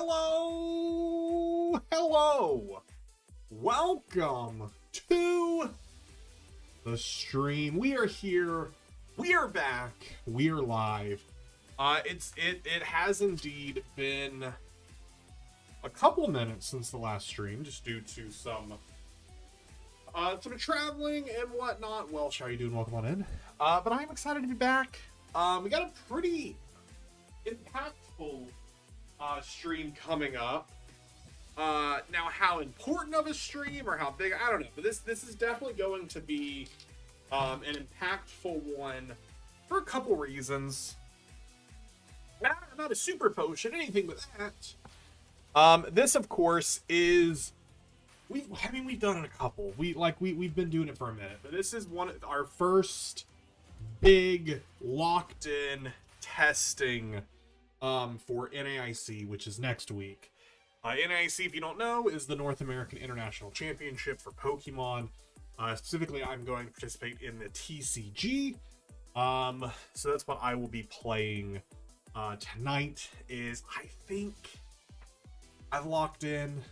Hello. Welcome to the stream. We are here. We are back. We are live. It has indeed been a couple minutes since the last stream, just due to some traveling and whatnot. Welsh, how are you doing? Welcome on in. But I'm excited to be back. We got a pretty impactful stream coming up. Now, how important of a stream or how big, I don't know. But this is definitely going to be an impactful one for a couple reasons. Not a super potion, anything but that. This, of course, is we've done it a couple. We've been doing it for a minute, but this is one of our first big locked in testing for NAIC, which is next week. NAIC, if you don't know, is the North American International Championship for Pokemon. Specifically, I'm going to participate in the TCG. So that's what I will be playing tonight. I think I've locked in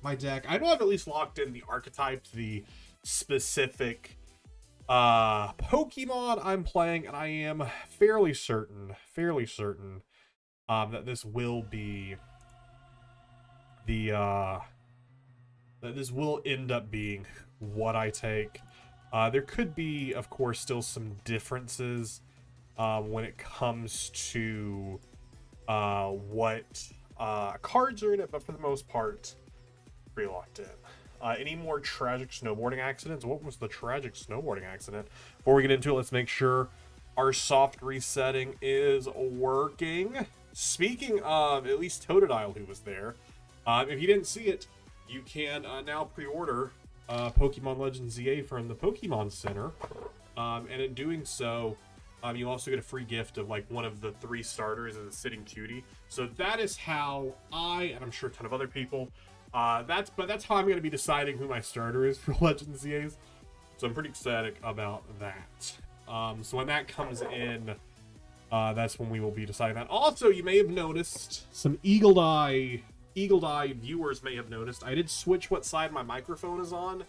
my deck. I know I've at least locked in the archetypes, the specific Pokemon I'm playing, and I am fairly certain that this will be that this will end up being what I take. There could be, of course, still some differences when it comes to what cards are in it, but for the most part, pretty locked in. Any more tragic snowboarding accidents? What was the tragic snowboarding accident? Before we get into it, let's make sure our soft resetting is working. Speaking of, at least Totodile, who was there, if you didn't see it, you can now pre-order Pokemon Legends ZA from the Pokemon Center, and in doing so, you also get a free gift of like one of the 3 starters as a sitting cutie. So that is how and I'm sure a ton of other people, that's how I'm going to be deciding who my starter is for Legends ZAs. So I'm pretty ecstatic about that. So when that comes in, that's when we will be deciding that. Also, you may have noticed, some eagle-eye viewers may have noticed, I did switch what side my microphone is on.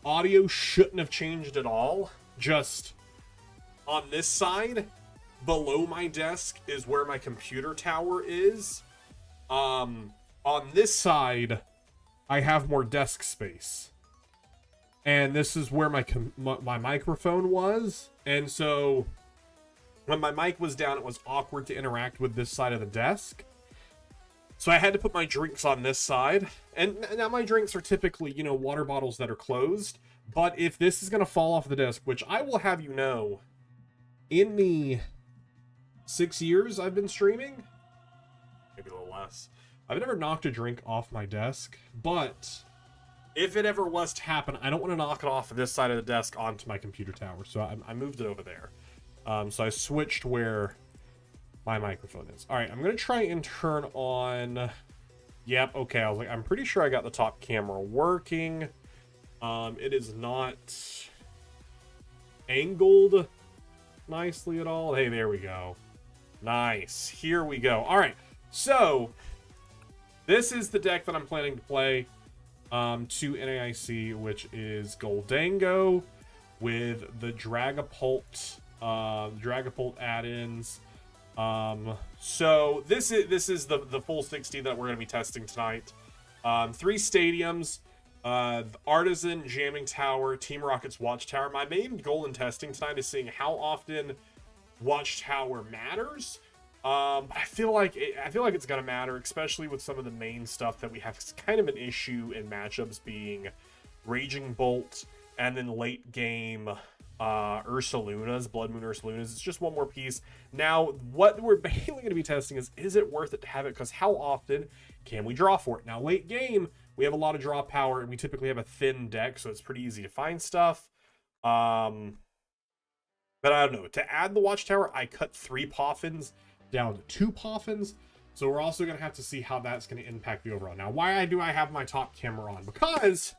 Audio shouldn't have changed at all. Just on this side, below my desk, is where my computer tower is. On this side, I have more desk space. And this is where my microphone was. And so when my mic was down, it was awkward to interact with this side of the desk. So I had to put my drinks on this side. And now my drinks are typically, water bottles that are closed. But if this is going to fall off the desk, which I will have you know, in the 6 years I've been streaming, maybe a little less, I've never knocked a drink off my desk. But if it ever was to happen, I don't want to knock it off this side of the desk onto my computer tower. So I moved it over there. So I switched where my microphone is. All right, I'm going to try and turn on... Yep, okay, I was like, I'm pretty sure I got the top camera working. It is not angled nicely at all. Hey, there we go. Nice. Here we go. All right, so this is the deck that I'm planning to play to NAIC, which is Goldango with the Dragapult add-ins. So this is the full 60 that we're going to be testing tonight. 3 stadiums, Artisan, Jamming Tower, Team Rocket's Watchtower. My main goal in testing tonight is seeing how often Watchtower matters. But I feel like it's gonna matter, especially with some of the main stuff that we have. It's kind of an issue in matchups being Raging Bolt and then late game Ursaluna's, Blood Moon Ursaluna's. It's just one more piece. Now, what we're mainly going to be testing is it worth it to have it? Because how often can we draw for it? Now, late game, we have a lot of draw power, and we typically have a thin deck, so it's pretty easy to find stuff. But I don't know. To add the Watchtower, I cut 3 Poffins down to 2 Poffins. So we're also going to have to see how that's going to impact the overall. Now, why do I have my top camera on? Because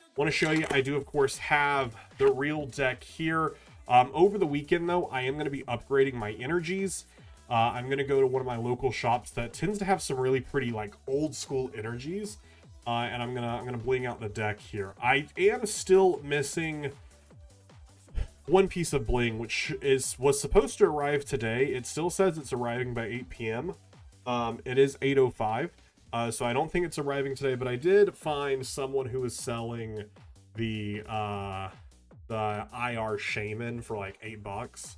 I want to show you, I do, of course, have the real deck here. Over the weekend, though, I am going to be upgrading my energies. I'm going to go to one of my local shops that tends to have some really pretty, like, old school energies. And I'm gonna bling out the deck here. I am still missing one piece of bling, which was supposed to arrive today. It still says it's arriving by 8 p.m. It is 8:05, so I don't think it's arriving today. But I did find someone who was selling the IR Shaman for like $8.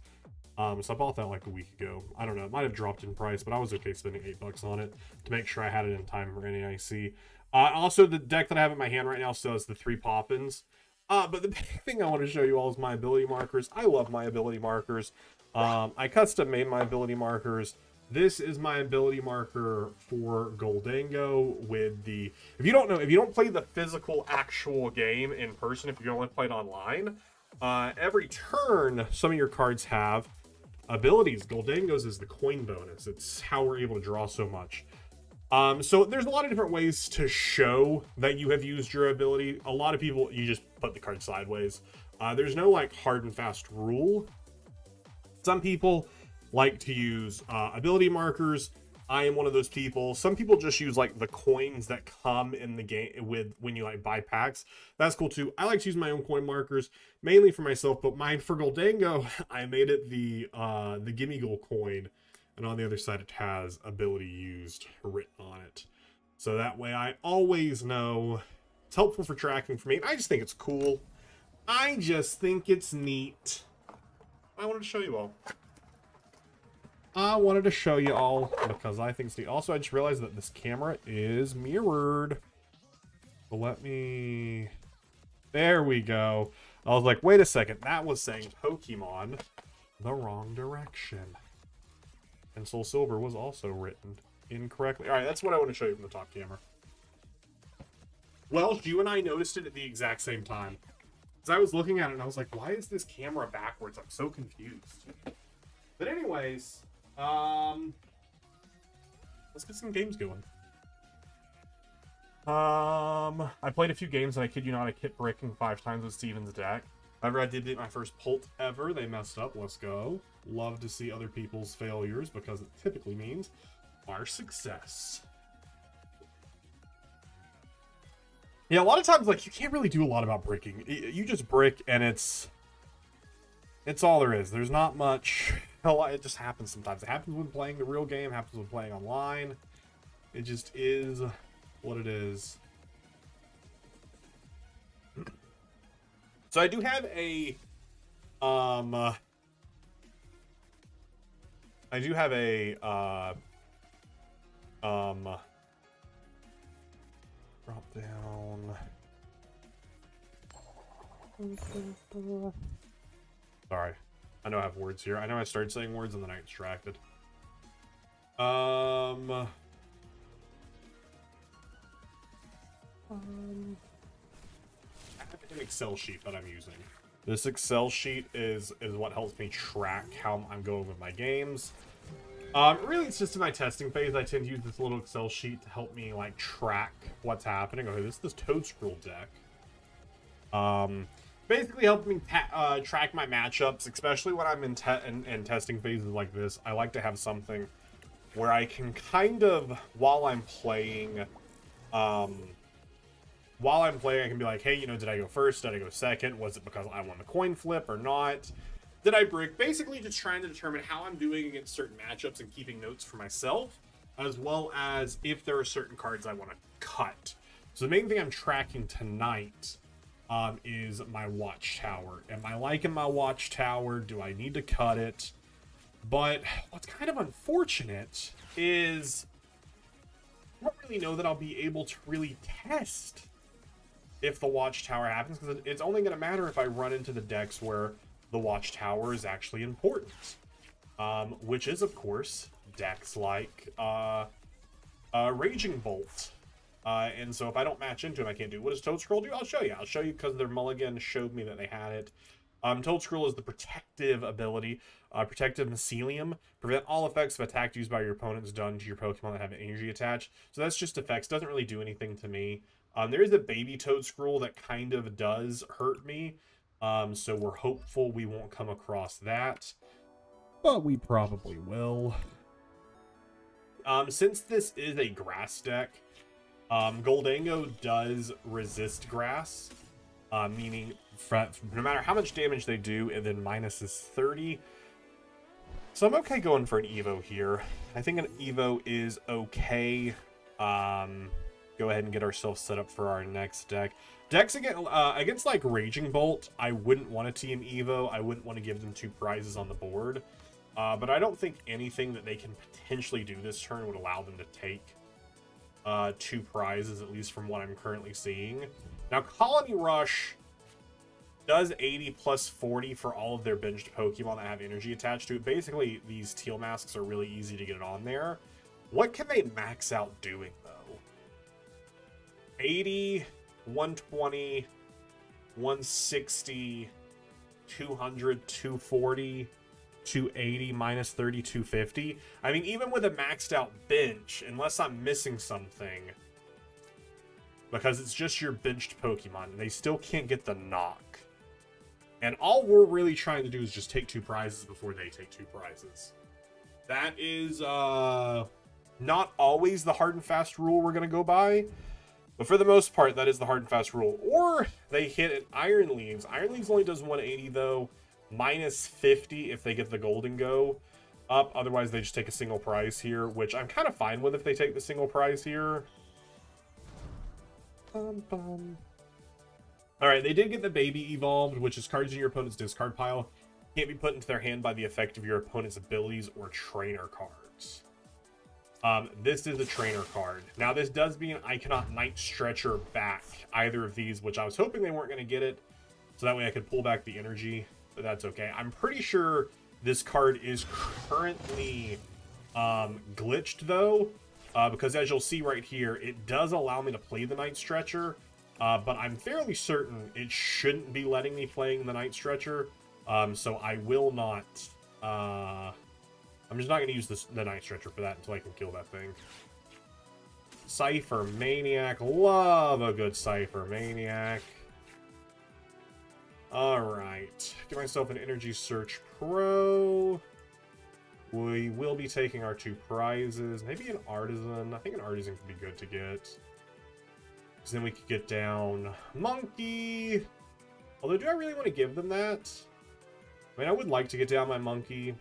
So I bought that like a week ago. I don't know, it might have dropped in price, but I was okay spending $8 on it to make sure I had it in time for NAIC. Also, the deck that I have in my hand right now still has the 3 Poppins. But the big thing I want to show you all is my ability markers. I love my ability markers. I custom made my ability markers. This is my ability marker for Goldango with the... If you don't know, if you don't play the physical actual game in person, if you only play it online, every turn some of your cards have abilities. Goldango's is the coin bonus. It's how we're able to draw so much. So there's a lot of different ways to show that you have used your ability. A lot of people, you just put the card sideways. There's no like hard and fast rule. Some people like to use ability markers. I am one of those people. Some people just use like the coins that come in the game with when you like buy packs. That's cool too. I like to use my own coin markers mainly for myself, but mine for Goldango, I made it the Gimme Goal coin. And on the other side, it has ability used written on it. So that way I always know. It's helpful for tracking for me. I just think it's cool. I just think it's neat. I wanted to show you all. Because I think it's neat. Also, I just realized that this camera is mirrored. So let me... There we go. I was like, wait a second. That was saying Pokemon the wrong direction. And Soul Silver was also written incorrectly. All right, that's what I want to show you from the top camera. Well, you and I noticed it at the exact same time. Because I was looking at it and I was like, why is this camera backwards? I'm so confused. But anyways, let's get some games going. I played a few games and I kid you not, I kept breaking 5 times with Steven's deck. However, I did beat my first Pult ever. They messed up. Let's go. Love to see other people's failures because it typically means our success. Yeah, a lot of times, like, you can't really do a lot about breaking. You just brick and it's all there is. There's not much. It just happens sometimes. It happens when playing the real game. It happens when playing online. It just is what it is. So I do have a, drop down. Sorry. I know I have words here. I know I started saying words and then I get distracted. I have an Excel sheet that I'm using. This Excel sheet is what helps me track how I'm going with my games. Really, it's just in my testing phase. I tend to use this little Excel sheet to help me like track what's happening. Okay, this is this Toad Scroll deck. Basically helping me track my matchups, especially when I'm in testing phases like this. I like to have something where I can kind of, while I'm playing, I can be like, hey, you know, did I go first? Did I go second? Was it because I won the coin flip or not? Did I brick? Basically just trying to determine how I'm doing against certain matchups and keeping notes for myself, as well as if there are certain cards I want to cut. So the main thing I'm tracking tonight is my Watchtower. Am I liking my Watchtower? Do I need to cut it? But what's kind of unfortunate is I don't really know that I'll be able to really test if the Watchtower happens, because it's only going to matter if I run into the decks where the Watchtower is actually important. Which is, of course, decks like Raging Bolt. And so if I don't match into them, I can't do it. What does Toad Scroll do? I'll show you. I'll show you because their mulligan showed me that they had it. Toad Scroll is the protective ability. Protective Mycelium. Prevent all effects of attack used by your opponents done to your Pokemon that have energy attached. So that's just effects. Doesn't really do anything to me. There is a baby Toad Scroll that kind of does hurt me. So we're hopeful we won't come across that. But we probably will. Since this is a grass deck, Goldango does resist grass, meaning no matter how much damage they do, and then minus is 30. So I'm okay going for an Evo here. I think an Evo is okay. Go ahead and get ourselves set up for our next deck. Decks against like Raging Bolt, I wouldn't want to team Evo. I wouldn't want to give them 2 prizes on the board. But I don't think anything that they can potentially do this turn would allow them to take 2 prizes, at least from what I'm currently seeing. Now, Colony Rush does 80 plus 40 for all of their benched Pokemon that have energy attached to it. Basically, these Teal Masks are really easy to get it on there. What can they max out doing, though? 80, 120, 160, 200, 240... 280 minus 30, 250. I mean, even with a maxed out bench, unless I'm missing something, because it's just your benched Pokemon, they still can't get the knock. And all we're really trying to do is just take 2 prizes before they take 2 prizes. That is not always the hard and fast rule we're going to go by, but for the most part, that is the hard and fast rule. Or they hit an Iron Leaves. Iron Leaves only does 180 though. Minus 50 if they get the Golden Go up. Otherwise, they just take a single prize here, which I'm kind of fine with if they take the single prize here. Alright, they did get the Baby evolved, which is cards in your opponent's discard pile. Can't be put into their hand by the effect of your opponent's abilities or trainer cards. This is a trainer card. Now, this does mean I cannot Night Stretcher back either of these, which I was hoping they weren't going to get it, so that way I could pull back the energy. But that's okay. I'm pretty sure this card is currently glitched, though, because as you'll see right here, it does allow me to play the Night Stretcher, but I'm fairly certain it shouldn't be letting me playing the Night Stretcher, so I will not... I'm just not going to use the Night Stretcher for that until I can kill that thing. Cypher Maniac. Love a good Cypher Maniac. Alright, get myself an Energy Search Pro. We will be taking our 2 prizes. Maybe an Artisan. I think an Artisan could be good to get. Because then we could get down Monkey. Although, do I really want to give them that? I mean, I would like to get down my Monkey.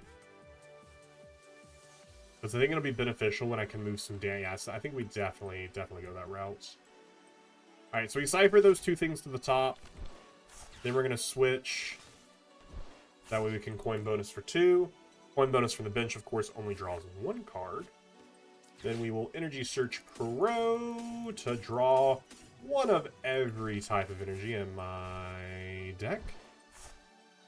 Because I think it'll be beneficial when I can move some damage. Yeah, so I think we definitely go that route. Alright, so we cipher those 2 things to the top. Then we're going to switch. That way we can coin bonus for 2. Coin bonus from the bench, of course, only draws 1 card. Then we will Energy Search Pro to draw 1 of every type of energy in my deck.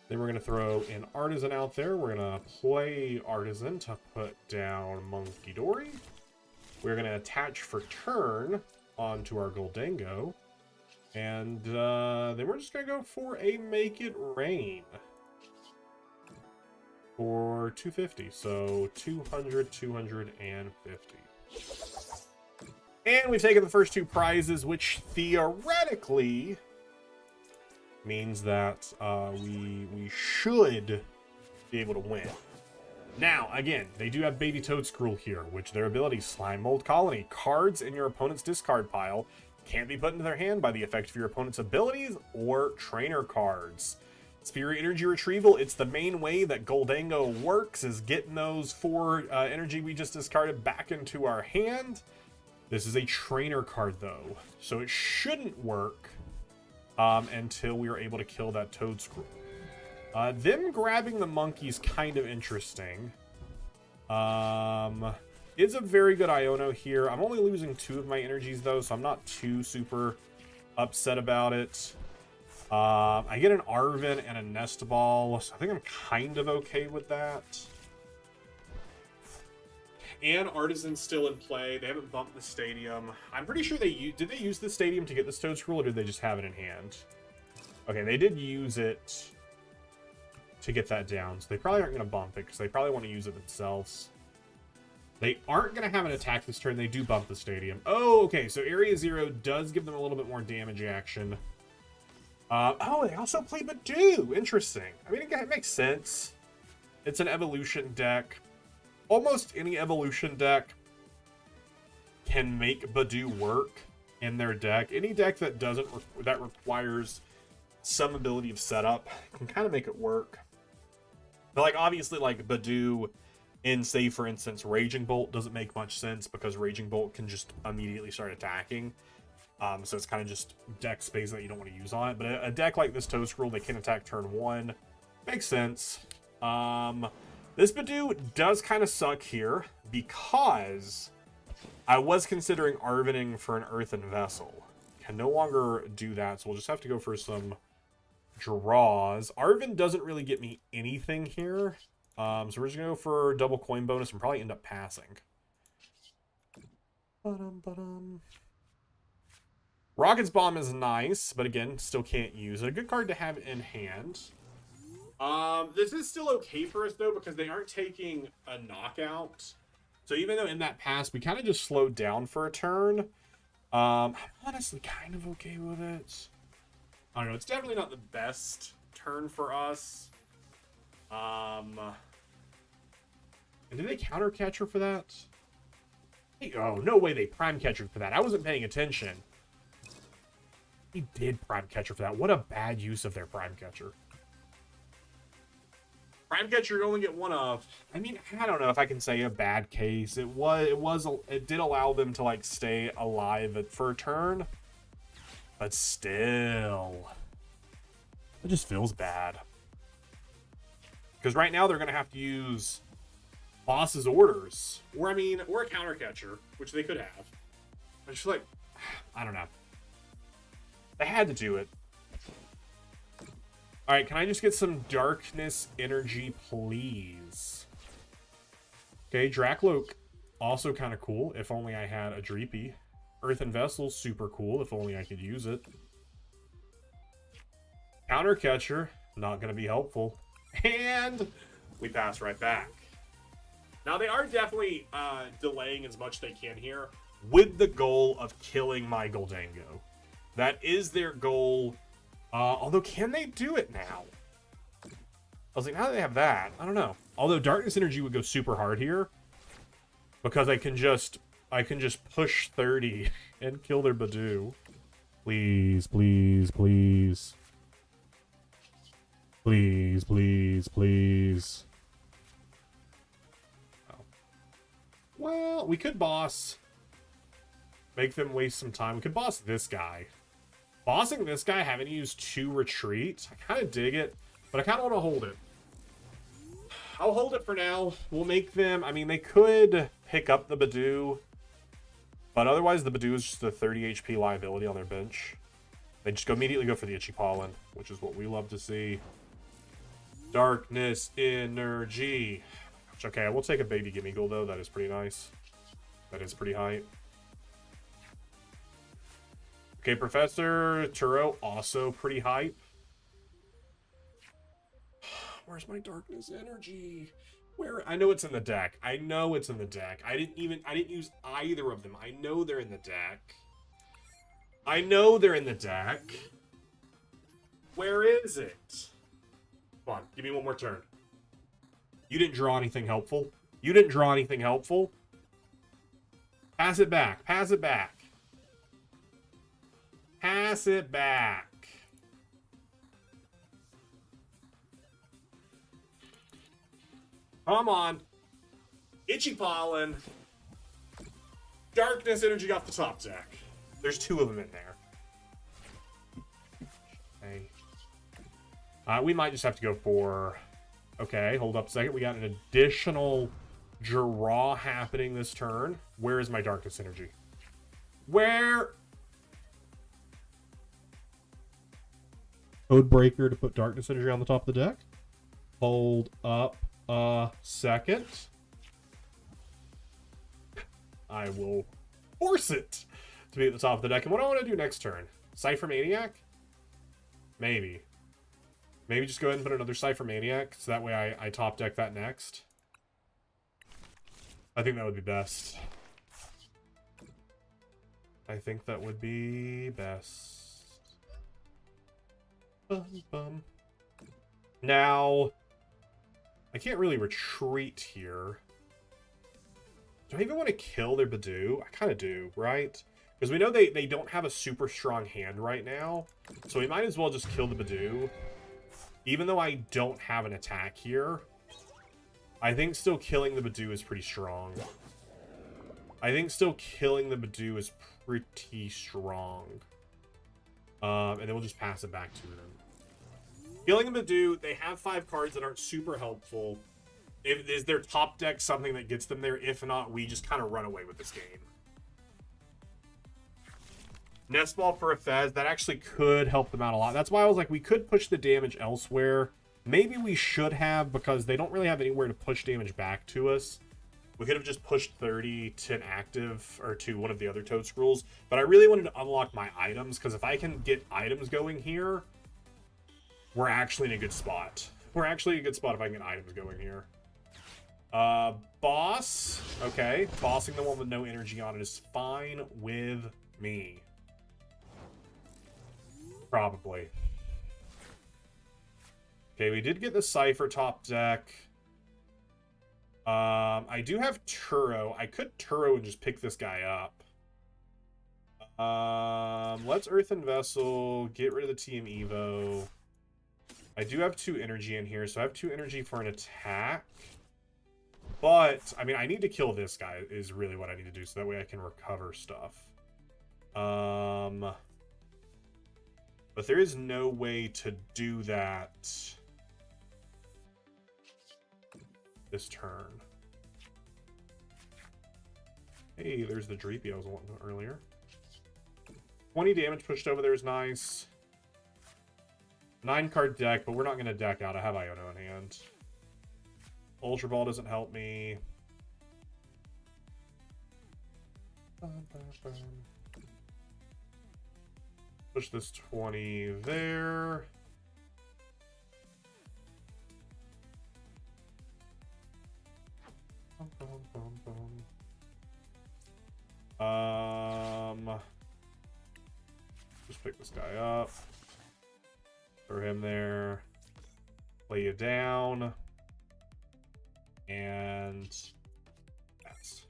Then we're going to throw an Artisan out there. We're going to play Artisan to put down Monkey Dory. We're going to attach for turn onto our Goldango. And then we're just going to go for a Make It Rain for 250. So 200, 250. And we've taken the first 2 prizes, which theoretically means that we should be able to win. Now, again, they do have Baby Toadscruel here, which their ability, Slime Mold Colony. Cards in your opponent's discard pile can't be put into their hand by the effect of your opponent's abilities or trainer cards. Spirit Energy Retrieval, it's the main way that Goldango works, is getting those 4 energy we just discarded back into our hand. This is a trainer card, though, so it shouldn't work until we are able to kill that Toadscruel. Them grabbing the monkey's kind of interesting. It's a very good Iono here. I'm only losing 2 of my energies, though, so I'm not too super upset about it. I get an Arven and a Nest Ball, so I think I'm kind of okay with that. And Artisan's still in play. They haven't bumped the stadium. I'm pretty sure did they use the stadium to get this Toadscruel, or did they just have it in hand? Okay, they did use it to get that down, so they probably aren't going to bump it, because they probably want to use it themselves. They aren't going to have an attack this turn. They do bump the stadium. Oh, okay, so Area 0 does give them a little bit more damage action. Oh, they also play Badoo. Interesting. I mean, it makes sense. It's an evolution deck. Almost any evolution deck can make Badoo work in their deck. Any deck that doesn't that requires some ability of setup can kind of make it work. But like obviously like Badoo in, say for instance, Raging Bolt doesn't make much sense because Raging Bolt can just immediately start attacking. So it's kind of just deck space that you don't want to use on it. But a deck like this Toe Scroll, they can attack turn 1. Makes sense. This Badoo does kind of suck here because I was considering Arvening for an Earthen Vessel. Can no longer do that, so we'll just have to go for some draws. Arven doesn't really get me anything here. So we're just going to go for double coin bonus and probably end up passing. Rocket's Bomb is nice, but again, still can't use it. A good card to have in hand. This is still okay for us, though, because they aren't taking a knockout. So even though in that pass, we kind of just slowed down for a turn, I'm honestly kind of okay with it. I don't know. It's definitely not the best turn for us. And did they counter catcher for that? Hey, oh, no way they prime catcher for that. I wasn't paying attention. He did prime catcher for that. What a bad use of their prime catcher. Prime catcher you only get one of. I mean, I don't know if I can say a bad case. It did allow them to like stay alive for a turn, but still, it just feels bad. Because right now they're gonna have to use boss's orders, or a counter catcher, which they could have. I just feel like, I don't know. They had to do it. Alright, can I just get some darkness energy, please? Okay, Drakloak, also kind of cool. If only I had a Dreepy. Earthen Vessel, super cool. If only I could use it. Counter Catcher, not going to be helpful. And we pass right back. Now, they are definitely delaying as much as they can here with the goal of killing my Goldango. That is their goal. Although, can they do it now? I was like, how do they have that? I don't know. Although Darkness Energy would go super hard here, because I can just push 30 and kill their Badoo. Please, please, please. Please, please, please. Oh. Well, we could boss. Make them waste some time. We could boss this guy. Bossing this guy, having to use 2 retreat. I kind of dig it, but I kind of want to hold it. I'll hold it for now. We'll make them... I mean, they could pick up the Badoo, but otherwise the Badoo is just a 30 HP liability on their bench. They just immediately go for the Itchy Pollen, which is what we love to see. Darkness Energy. Okay, I will take a Baby Gimmighoul, though. That is pretty nice. That is pretty hype. Okay, Professor Turo, also pretty hype. Where's my Darkness Energy? Where? I know it's in the deck. I know it's in the deck. I didn't use either of them. I know they're in the deck. I know they're in the deck. Where is it? Come on, give me one more turn. You didn't draw anything helpful. You didn't draw anything helpful. Pass it back. Pass it back. Pass it back. Come on. Itchy Pollen. Darkness Energy off the top deck. There's 2 of them in there. Okay. We might just have to go for... Okay, hold up a second. We got an additional draw happening this turn. Where is my Darkness Energy? Where... Codebreaker to put Darkness Energy on the top of the deck. Hold up a second. I will force it to be at the top of the deck. And what do I want to do next turn? Cypher Maniac? Maybe. Maybe just go ahead and put another Cypher Maniac, so that way I top deck that next. I think that would be best. I think that would be best. Now, I can't really retreat here. Do I even want to kill their Badoo? I kind of do, right? Because we know they don't have a super strong hand right now. So we might as well just kill the Badoo. Even though I don't have an attack here, I think still killing the Badoo is pretty strong. I think still killing the Badoo is pretty strong. And then we'll just pass it back to them. Killing the Badoo, they have 5 cards that aren't super helpful. Is their top deck something that gets them there? If not, we just kind of run away with this game. Nest Ball for a Fez, that actually could help them out a lot. That's why I was like, we could push the damage elsewhere. Maybe we should have, because they don't really have anywhere to push damage back to us. We could have just pushed 30 to an active, or to one of the other Toad Scrolls. But I really wanted to unlock my items, because if I can get items going here, we're actually in a good spot. We're actually in a good spot if I can get items going here. Boss. Okay, bossing the one with no energy on it is fine with me. Probably. Okay, we did get the Cypher top deck. I do have Turo. I could Turo and just pick this guy up. Let's Earthen Vessel, get rid of the TM Evo. I do have 2 energy in here, so I have 2 energy for an attack. But, I mean, I need to kill this guy is really what I need to do, so that way I can recover stuff. But there is no way to do that this turn. Hey, there's the Dreepy I was wanting earlier. 20 damage pushed over there is nice. 9-card deck, but we're not going to deck out. I have Iono in hand. Ultra Ball doesn't help me. Push this 20 there. Just pick this guy up. Throw him there. Lay you down. And that's.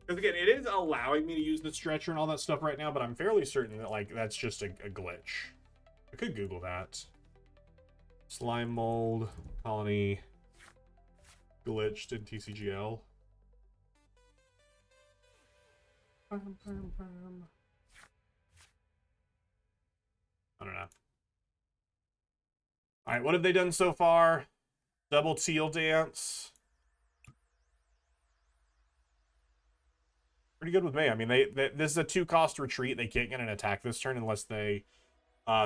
Because again, it is allowing me to use the stretcher and all that stuff right now, but I'm fairly certain that like that's just a glitch. I could Google that. Slime mold colony glitched in TCGL. I don't know. All right, what have they done so far? Double teal dance. Pretty good with me. I mean, this is a 2-cost retreat. They can't get an attack this turn unless they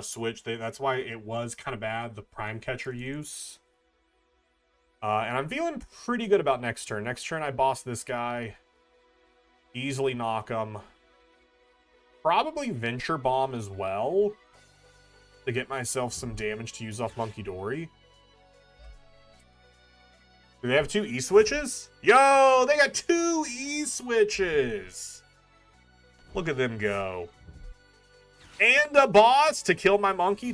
switch. That's why it was kind of bad, the Prime Catcher use. And I'm feeling pretty good about next turn. Next turn, I boss this guy. Easily knock him. Probably Venture Bomb as well, to get myself some damage to use off Monkey Dory. Do they have 2 E-switches? Yo, they got 2 E-switches. Look at them go. And a boss to kill my monkey,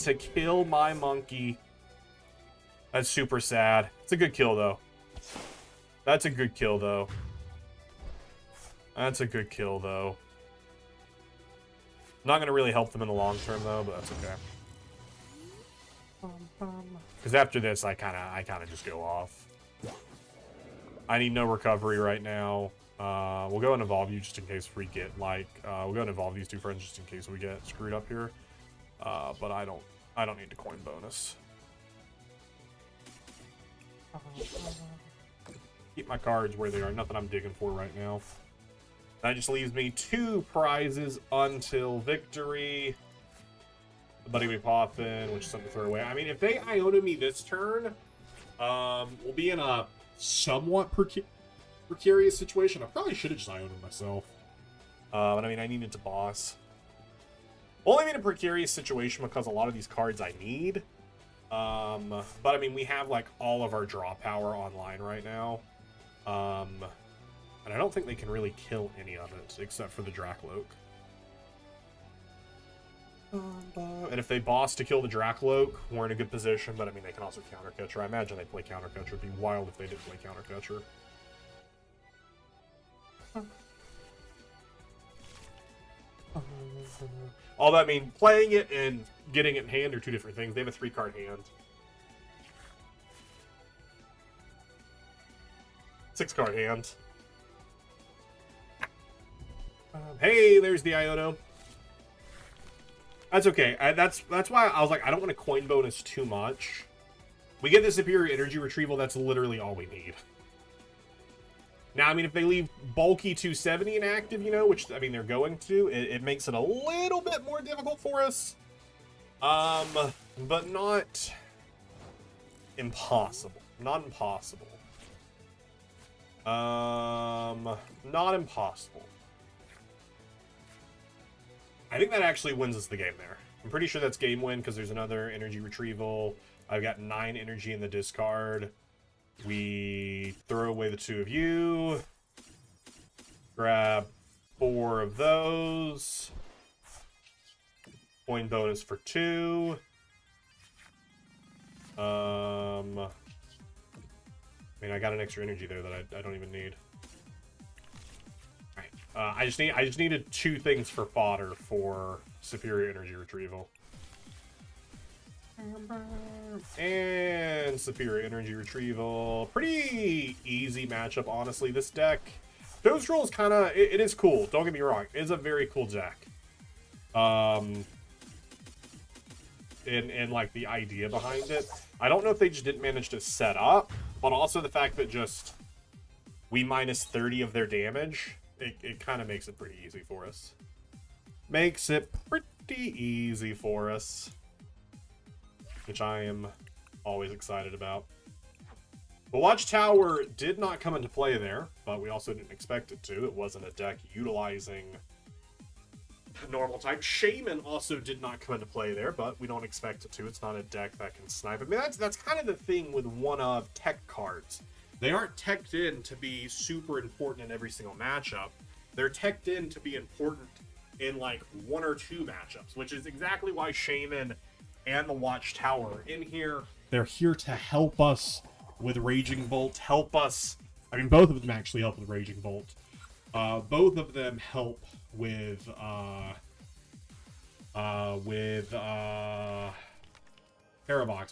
That's super sad. It's a good kill, though. That's a good kill, though. Not going to really help them in the long term, though, but that's okay. Because after this, I kind of just go off. I need no recovery right now. We'll go and evolve you just in case we get like we'll go and evolve these 2 friends just in case we get screwed up here. But I don't need to coin bonus. Keep my cards where they are. Nothing I'm digging for right now. That just leaves me 2 prizes until victory. The Buddy We Poppin', which is something to throw away. I mean, if they Iona me this turn, we'll be in a somewhat precarious situation. I probably should have just Iona myself. But I mean, I needed to boss. Only in a precarious situation because a lot of these cards I need. But I mean, we have like all of our draw power online right now. And I don't think they can really kill any of it except for the Dracloak. And if they boss to kill the Dracoloak, we're in a good position, but I mean, they can also Countercatcher. I imagine they play Countercatcher. It'd be wild if they didn't play Countercatcher. Although, I mean, playing it and getting it in hand are two different things. They have a 3-card hand. 6-card hand. Hey, there's the Iono. That's okay. That's why I was like, I don't want to coin bonus too much. We get the superior energy retrieval. That's literally all we need. Now, I mean, if they leave bulky 270 inactive, you know, which, I mean, they're going to, it makes it a little bit more difficult for us. But not impossible. Not impossible. Not impossible. I think that actually wins us the game there. I'm pretty sure that's game win because there's another energy retrieval. I've got 9 energy in the discard. We throw away the 2 of you. Grab 4 of those. Coin bonus for 2. I mean, I got an extra energy there that I don't even need. I just needed 2 things for fodder for superior energy retrieval. And superior energy retrieval. Pretty easy matchup, honestly. This deck, Those rolls kind of, it is cool. Don't get me wrong. It is a very cool deck. And like the idea behind it. I don't know if they just didn't manage to set up, but also the fact that just we minus 30 of their damage, it kind of makes it pretty easy for us. Makes it pretty easy for us. Which I am always excited about. The Watchtower did not come into play there, but we also didn't expect it to. It wasn't a deck utilizing normal type. Shaman also did not come into play there, but we don't expect it to. It's not a deck that can snipe. I mean, that's kind of the thing with one of tech cards. They aren't teched in to be super important in every single matchup. They're teched in to be important in like 1 or 2 matchups, which is exactly why Shaman and the Watchtower are in here. They're here to help us with Raging Bolt, help us. I mean, both of them actually help with Raging Bolt. Both of them help with Terrorbox,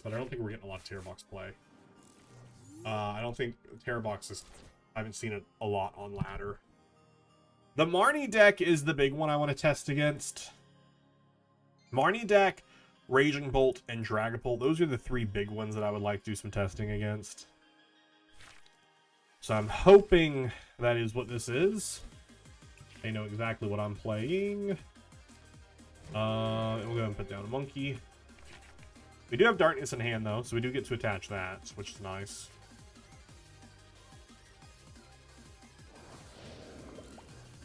but I don't think we're getting a lot of Terrorbox play. I don't think Terrorbox is. I haven't seen it a lot on ladder. The Marnie deck is the big one I want to test against. Marnie deck, Raging Bolt, and Dragapult. Those are the 3 big ones that I would like to do some testing against. So I'm hoping that is what this is. I know exactly what I'm playing. We'll go ahead and put down a monkey. We do have Darkness in hand, though, so we do get to attach that, which is nice.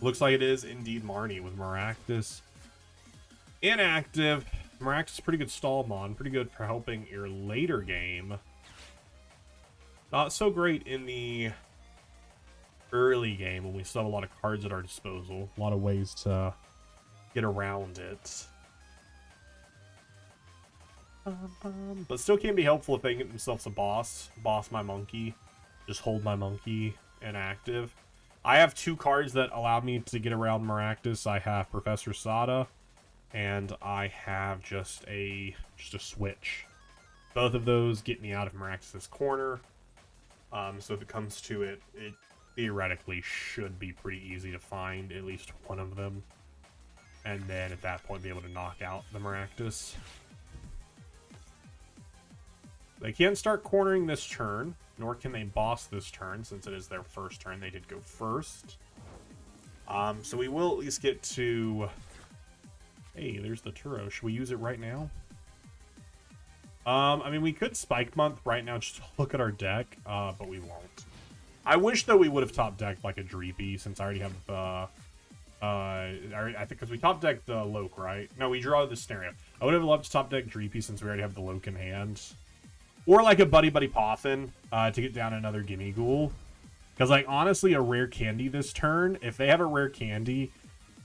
Looks like it is indeed Marnie with Maractus inactive. Maractus is pretty good stall mon, pretty good for helping your later game. Not so great in the early game when we still have a lot of cards at our disposal. A lot of ways to get around it. But still can be helpful if they can get themselves a boss. Boss my monkey. Just hold my monkey inactive. I have 2 cards that allow me to get around Maractus. I have Professor Sada, and I have just a switch. Both of those get me out of Maractus' corner. So if it comes to it, it theoretically should be pretty easy to find at least one of them. And then at that point be able to knock out the Maractus. They can't start cornering this turn, nor can they boss this turn, since it is their first turn. They did go first. So we will at least get to... Hey, there's the Turo. Should we use it right now? I mean, we could Spike Month right now just to look at our deck, but we won't. I wish, though, we would have top decked like a Dreepy, since I already have the... I think because we top decked the Loke, right? No, we draw this scenario. I would have loved to top deck Dreepy since we already have the Loke in hand. Or like a Buddy Buddy Poffin to get down another Gimme Ghoul. Because, like, honestly, a rare candy this turn, if they have a rare candy,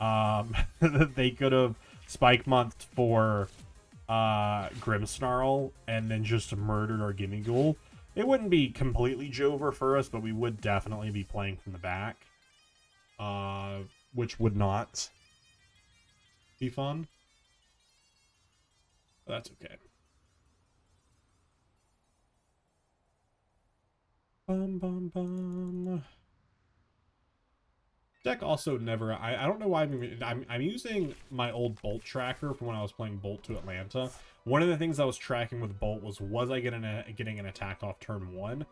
they could have Spike Month for Grimmsnarl and then just murdered our Gimmighoul, it wouldn't be completely Jover for us, but we would definitely be playing from the back. Which would not be fun. But that's okay. Bum, bum, bum. Deck also never... I don't know why I'm using my old Bolt tracker from when I was playing Bolt to Atlanta. One of the things I was tracking with Bolt was I getting an attack off turn 1?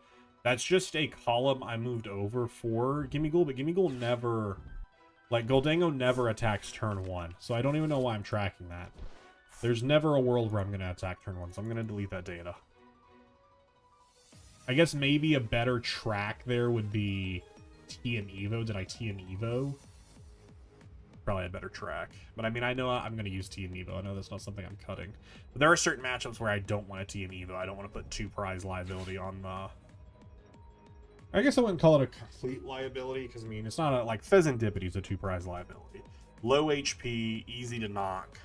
That's just a column I moved over for Gimmighoul, but Gimmighoul never... Like, Gholdengo never attacks turn 1, so I don't even know why I'm tracking that. There's never a world where I'm going to attack turn 1, so I'm going to delete that data. I guess maybe a better track there would be T and Evo. Did I T and Evo? Probably a better track. But I mean, I know I'm going to use T and Evo. I know that's not something I'm cutting. But there are certain matchups where I don't want to T and Evo. I don't want to put 2 prize liability on I guess I wouldn't call it a complete liability, because, I mean, it's not like Pheasantipity is a 2 prize liability. Low HP, easy to knock.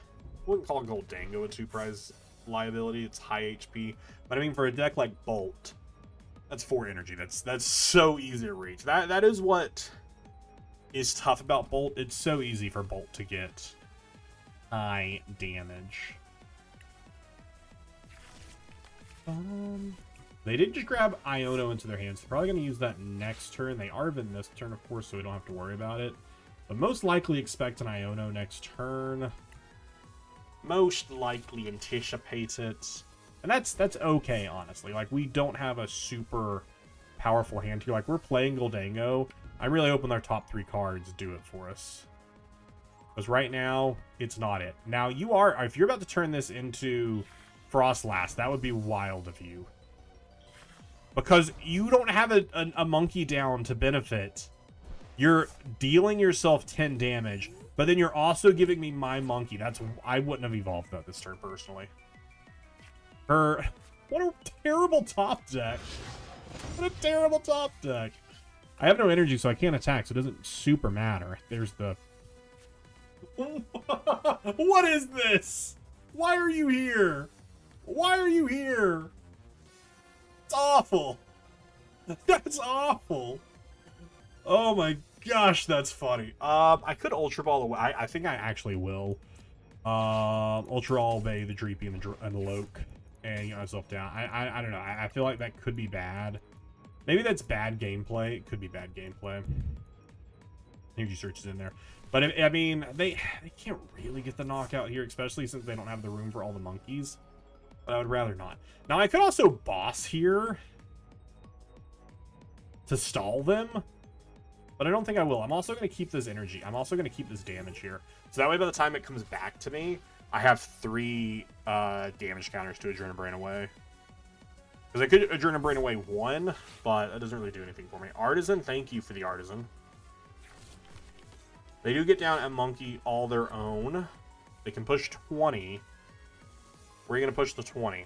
I wouldn't call Gholdengo a 2 prize liability. It's high HP. But I mean, for a deck like Bolt, that's 4 energy. That's so easy to reach. That is what is tough about Bolt. It's so easy for Bolt to get high damage. They did just grab Iono into their hands. They're probably going to use that next turn. They Arven this turn, of course, so we don't have to worry about it. But most likely expect an Iono next turn. Most likely anticipate it. And that's okay, honestly. Like, we don't have a super powerful hand here. Like, we're playing Gholdengo. I'm really hoping our top 3 cards do it for us. Because right now, it's not it. Now, if you're about to turn this into Frostlast, that would be wild of you. Because you don't have a monkey down to benefit. You're dealing yourself 10 damage, but then you're also giving me my monkey. I wouldn't have evolved that this turn, personally. What a terrible top deck. What a terrible top deck. I have no energy, so I can't attack, so it doesn't super matter. There's the... What is this? Why are you here? Why are you here? It's awful. That's awful. Oh my gosh, that's funny. I could Ultra Ball away. I think I actually will. Ultra Ball away the Dreepy and the Loke and get myself down. I don't know. I feel like that could be bad. Maybe that's bad gameplay. It could be bad gameplay. Energy Search is in there. But I mean, they can't really get the knockout here, especially since they don't have the room for all the monkeys. But I would rather not. Now, I could also boss here to stall them, but I don't think I will. I'm also going to keep this energy. I'm also going to keep this damage here. So that way, by the time it comes back to me, I have 3 damage counters to Adrenaline Brain away. Because I could Adrenaline Brain away 1, but that doesn't really do anything for me. Artisan, thank you for the Artisan. They do get down a monkey all their own. They can push 20. Where are you going to push the 20?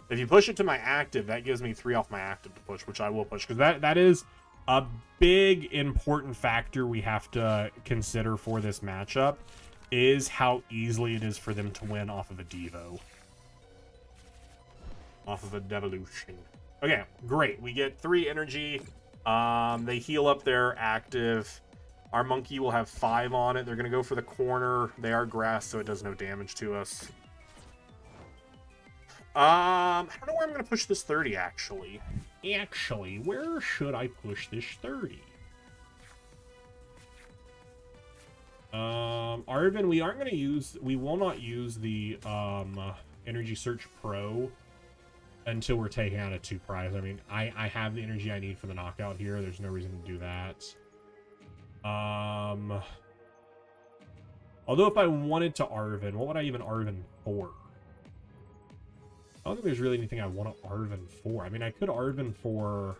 If you push it to my active, that gives me 3 off my active to push, which I will push. Because that is a big, important factor we have to consider for this matchup, is how easily it is for them to win off of a Devo. Off of a Devolution. Okay, great. We get 3 energy. They heal up their active. Our monkey will have 5 on it. They're going to go for the corner. They are grass, so it does no damage to us. I don't know where I'm going to push this 30, actually. Actually, where should I push this 30? Arven, we will not use the, Energy Search Pro until we're taking out a 2 prize. I mean, I have the energy I need for the knockout here. There's no reason to do that. Although if I wanted to Arven, what would I even Arven for? I don't think there's really anything I want to Arven for. I mean, I could Arven for...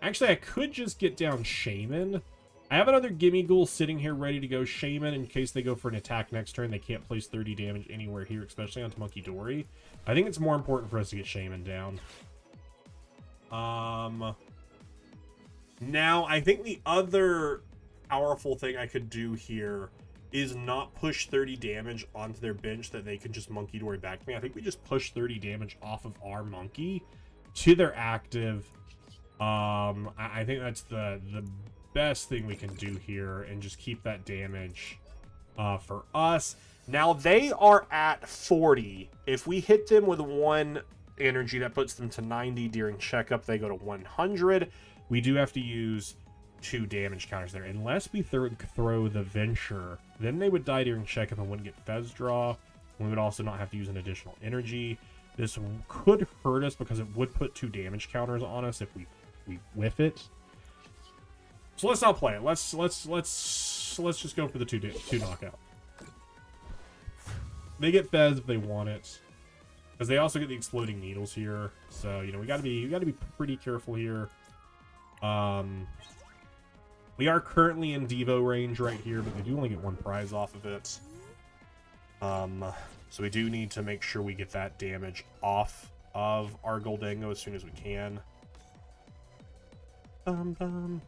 Actually, I could just get down Shaman. I have another Gimmighoul sitting here ready to go Shaman in case they go for an attack next turn. They can't place 30 damage anywhere here, especially onto Monkey Dory. I think it's more important for us to get Shaman down. Now, I think the other powerful thing I could do here is not push 30 damage onto their bench that they can just Monkey Dory back to me. I think we just push 30 damage off of our monkey to their active. I think that's the best thing we can do here, and just keep that damage for us. Now they are at 40. If we hit them with 1 energy, that puts them to 90. During checkup, they go to 100. We do have to use 2 damage counters there. Unless we throw the Venture, then they would die during checkup and wouldn't get Fez draw. We would also not have to use an additional energy. This could hurt us because it would put 2 damage counters on us if we whiff it. So let's not play it. Let's just go for the 2 knockout. They get Fez if they want it, because they also get the exploding needles here. So you know we gotta be pretty careful here. We are currently in Devo range right here, but we do only get 1 prize off of it. So we do need to make sure we get that damage off of our Goldango as soon as we can.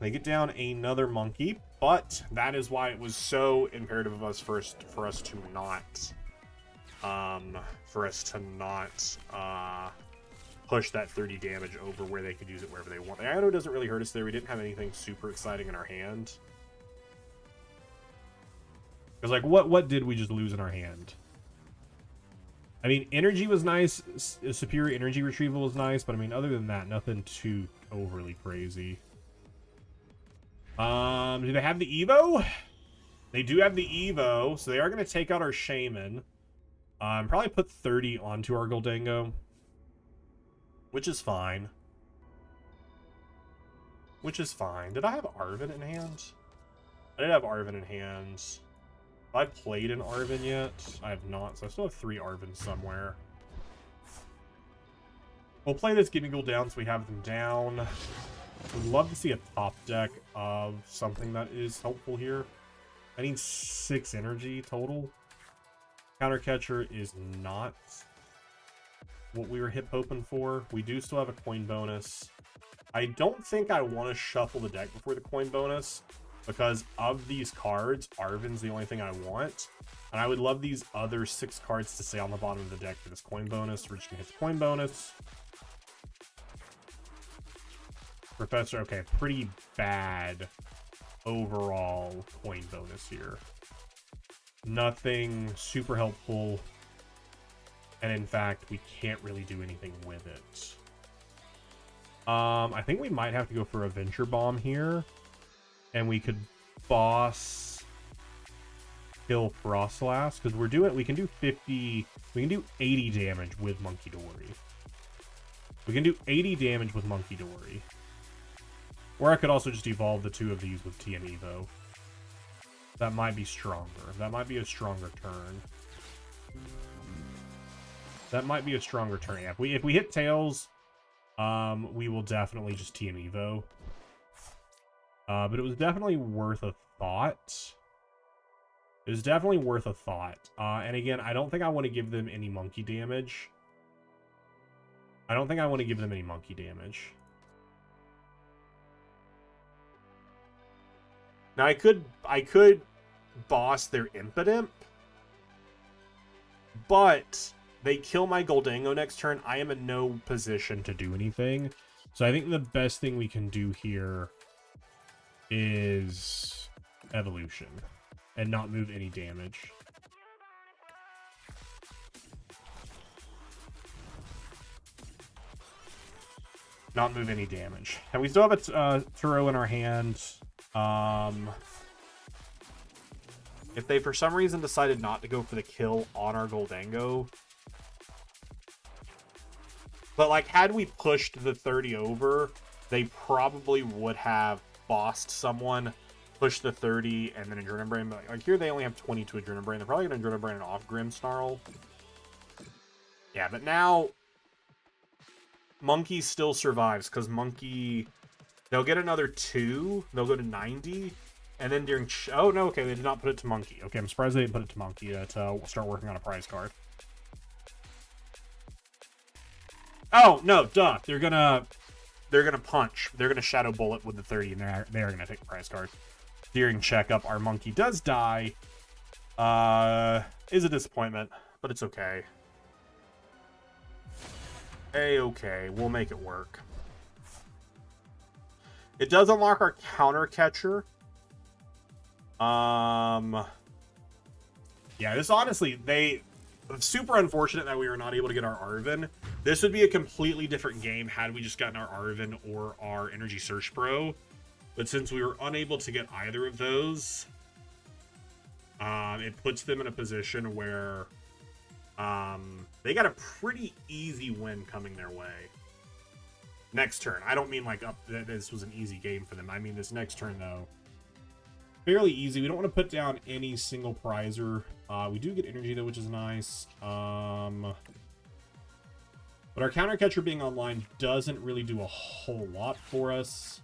They get down another monkey, but that is why it was so imperative of us for us to not push that 30 damage over where they could use it wherever they want. The Iono doesn't really hurt us there. We didn't have anything super exciting in our hand. Because, like, what did we just lose in our hand? I mean, energy was nice. Superior energy retrieval was nice. But, I mean, other than that, nothing too overly crazy. Do they have the Evo? They do have the Evo. So, they are going to take out our Shaman. Probably put 30 onto our Goldango. Which is fine. Which is fine. Did I have Arven in hand? I did have Arven in hand. Have I played an Arven yet? I have not, so I still have 3 Arvens somewhere. We'll play this Gimme Ghoul down so we have them down. Would love to see a top deck of something that is helpful here. I need 6 energy total. Counter Catcher is not what we were hip-hoping for. We do still have a coin bonus. I don't think I want to shuffle the deck before the coin bonus, because of these cards, Arven's the only thing I want. And I would love these other 6 cards to stay on the bottom of the deck for this coin bonus. We're just going to hit the coin bonus. Professor, okay, pretty bad overall coin bonus here. Nothing super helpful. And in fact, we can't really do anything with it. I think we might have to go for a Venture Bomb here. And we could boss kill Frostlass, because we can do 50, we can do 80 damage with Monkey Dory. We can do 80 damage with Monkey Dory. Or I could also just evolve the 2 of these with TM Evo. That might be stronger. That might be a stronger turn. That might be a stronger turn. Yeah, if we hit Tails, we will definitely just TM Evo. But it was definitely worth a thought. It was definitely worth a thought. And again, I don't think I want to give them any monkey damage. I don't think I want to give them any monkey damage. Now I could boss their Impidimp, but they kill my Goldango next turn. I am in no position to do anything. So I think the best thing we can do here is evolution and not move any damage. Not move any damage. And we still have a Turo in our hand. If they for some reason decided not to go for the kill on our Goldango, but like had we pushed the 30 over, they probably would have bossed someone, pushed the 30, and then Adrenaline Brain. Like here they only have 22 Adrenaline Brain. They're probably going to Adrenaline Brain and off Grimmsnarl. Yeah, but now Monkey still survives, because Monkey, they'll get another 2. They'll go to 90. And then during... oh, no, okay, they did not put it to Monkey. Okay, I'm surprised they didn't put it to Monkey to start working on a prize card. Oh, no, duh. They're gonna punch. They're gonna Shadow Bullet with the 30, and they're gonna take the prize card. During checkup, our Monkey does die. Is a disappointment, but it's okay. Okay, we'll make it work. It does unlock our counter catcher. Yeah, this honestly, super unfortunate that we were not able to get our Arvin. This would be a completely different game had we just gotten our Arvin or our Energy Search Pro. But since we were unable to get either of those, it puts them in a position where they got a pretty easy win coming their way. Next turn. I don't mean like this was an easy game for them. I mean this next turn, though. Fairly easy. We don't want to put down any single prizer. We do get energy, though, which is nice. But our counter catcher being online doesn't really do a whole lot for us.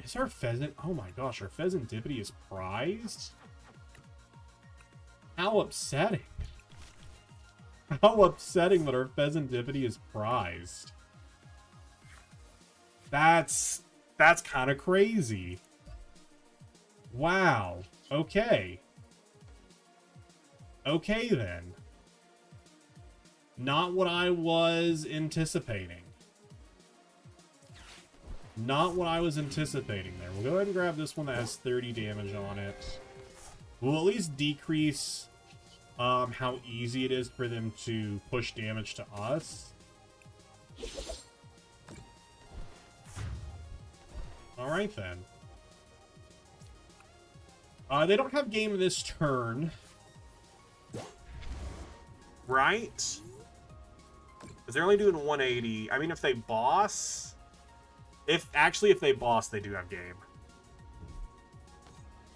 Is our pheasant... Oh my gosh, our pheasantipity is prized? How upsetting. How upsetting that our pheasantipity is prized. That's kind of crazy. Wow. Okay. Okay, then. Not what I was anticipating. Not what I was anticipating there. We'll go ahead and grab this one that has 30 damage on it. We'll at least decrease how easy it is for them to push damage to us. Alright, then. They don't have game this turn. Right? Because they're only doing 180. I mean, if they boss... If they boss, they do have game.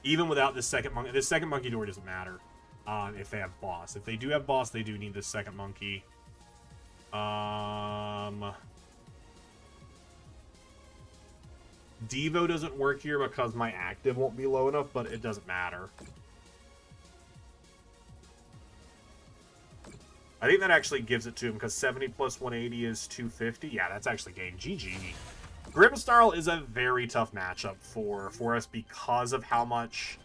Even without this second monkey. This second monkey door doesn't matter. If they have boss. If they do have boss, they do need this second monkey. Devo doesn't work here because my active won't be low enough, but it doesn't matter. I think that actually gives it to him because 70 plus 180 is 250. Yeah, that's actually game. GG. Grimmsnarl is a very tough matchup for us because of how much...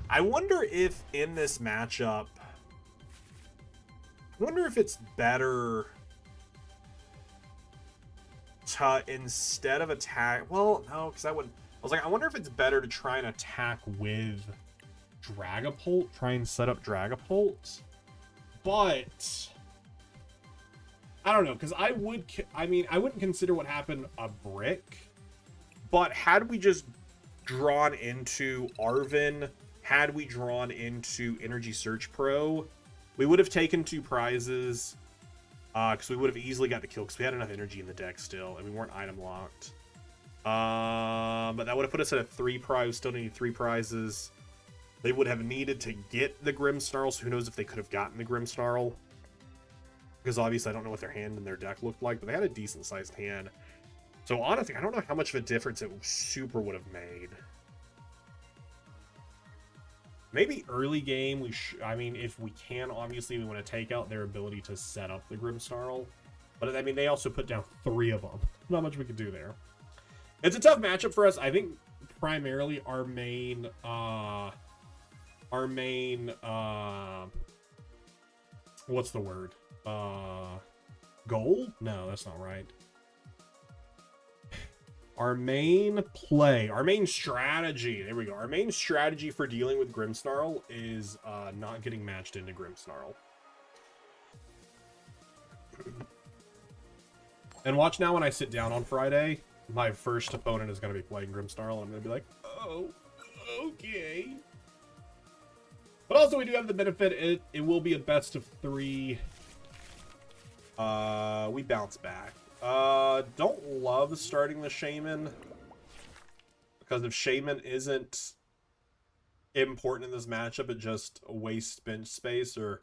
I wonder if in this matchup... I wonder if it's better to, instead of attack... Well, no, because I wouldn't... I was like, I wonder if it's better to try and attack with Dragapult. Try and set up Dragapult. But... I don't know, because I wouldn't consider what happened a brick. But had we just drawn into Arvin, had we drawn into Energy Search Pro, we would have taken 2 prizes. Because we would have easily got the kill, because we had enough energy in the deck still, and we weren't item locked. But that would have put us at a 3 prize, still needing 3 prizes. They would have needed to get the Grimmsnarl, so who knows if they could have gotten the Grimmsnarl. Because obviously I don't know what their hand and their deck looked like, but they had a decent sized hand. So honestly, I don't know how much of a difference it super would have made. Maybe early game, I mean, if we can, obviously we want to take out their ability to set up the Grimmsnarl. But I mean, they also put down 3 of them. Not much we could do there. It's a tough matchup for us. I think primarily our main, what's the word? Goal? No, that's not right. Our main play, our main strategy, there we go. Our main strategy for dealing with Grimmsnarl is not getting matched into Grimmsnarl. And watch now when I sit down on Friday, my first opponent is going to be playing Grimmsnarl, and I'm going to be like, oh, okay. But also we do have the benefit, it will be a best of 3. We bounce back. Don't love starting the Shaman, because if Shaman isn't important in this matchup, it just wastes bench space or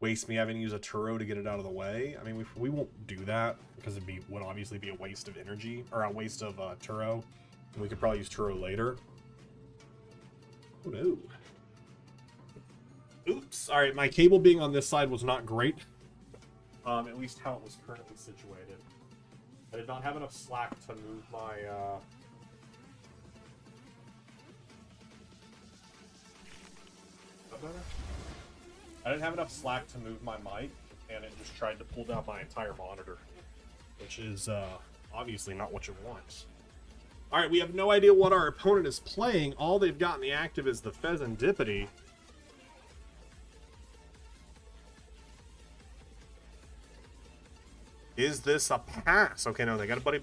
wastes me having to use a Turo to get it out of the way. I mean, we won't do that because would obviously be a waste of energy, or a waste of Turo. And we could probably use Turo later. Oh no. Oops. All right, my cable being on this side was not great. At least how it was currently situated. I did not have enough slack to move my, that better? I didn't have enough slack to move my mic, and it just tried to pull down my entire monitor, which is obviously not what you want. All right, we have no idea what our opponent is playing. All they've got in the active is the Pheasantipity. Is this a pass? Okay, no, they got a buddy.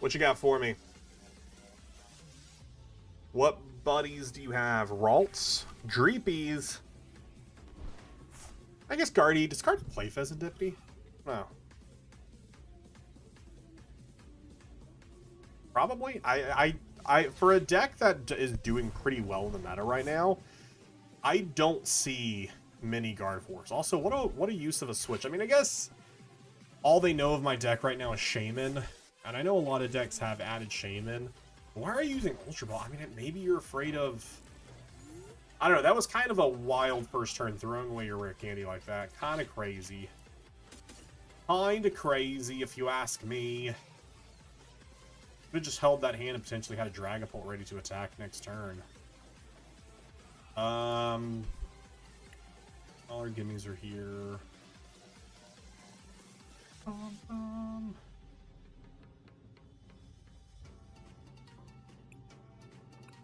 What you got for me? What buddies do you have? Ralts? Dreepies? I guess Guardy. Does Guardy play Pheasantipity? No. Probably. I for a deck that is doing pretty well in the meta right now, I don't see many Gardevoirs. Also, what a use of a switch. I mean, I guess all they know of my deck right now is Shaman, and I know a lot of decks have added Shaman. Why are you using Ultra Ball? I mean, maybe you're afraid of... I don't know, that was kind of a wild first turn, throwing away your rare candy like that. Kind of crazy. Kind of crazy, if you ask me. Could have just held that hand and potentially had a Dragapult ready to attack next turn. All our gimmies are here.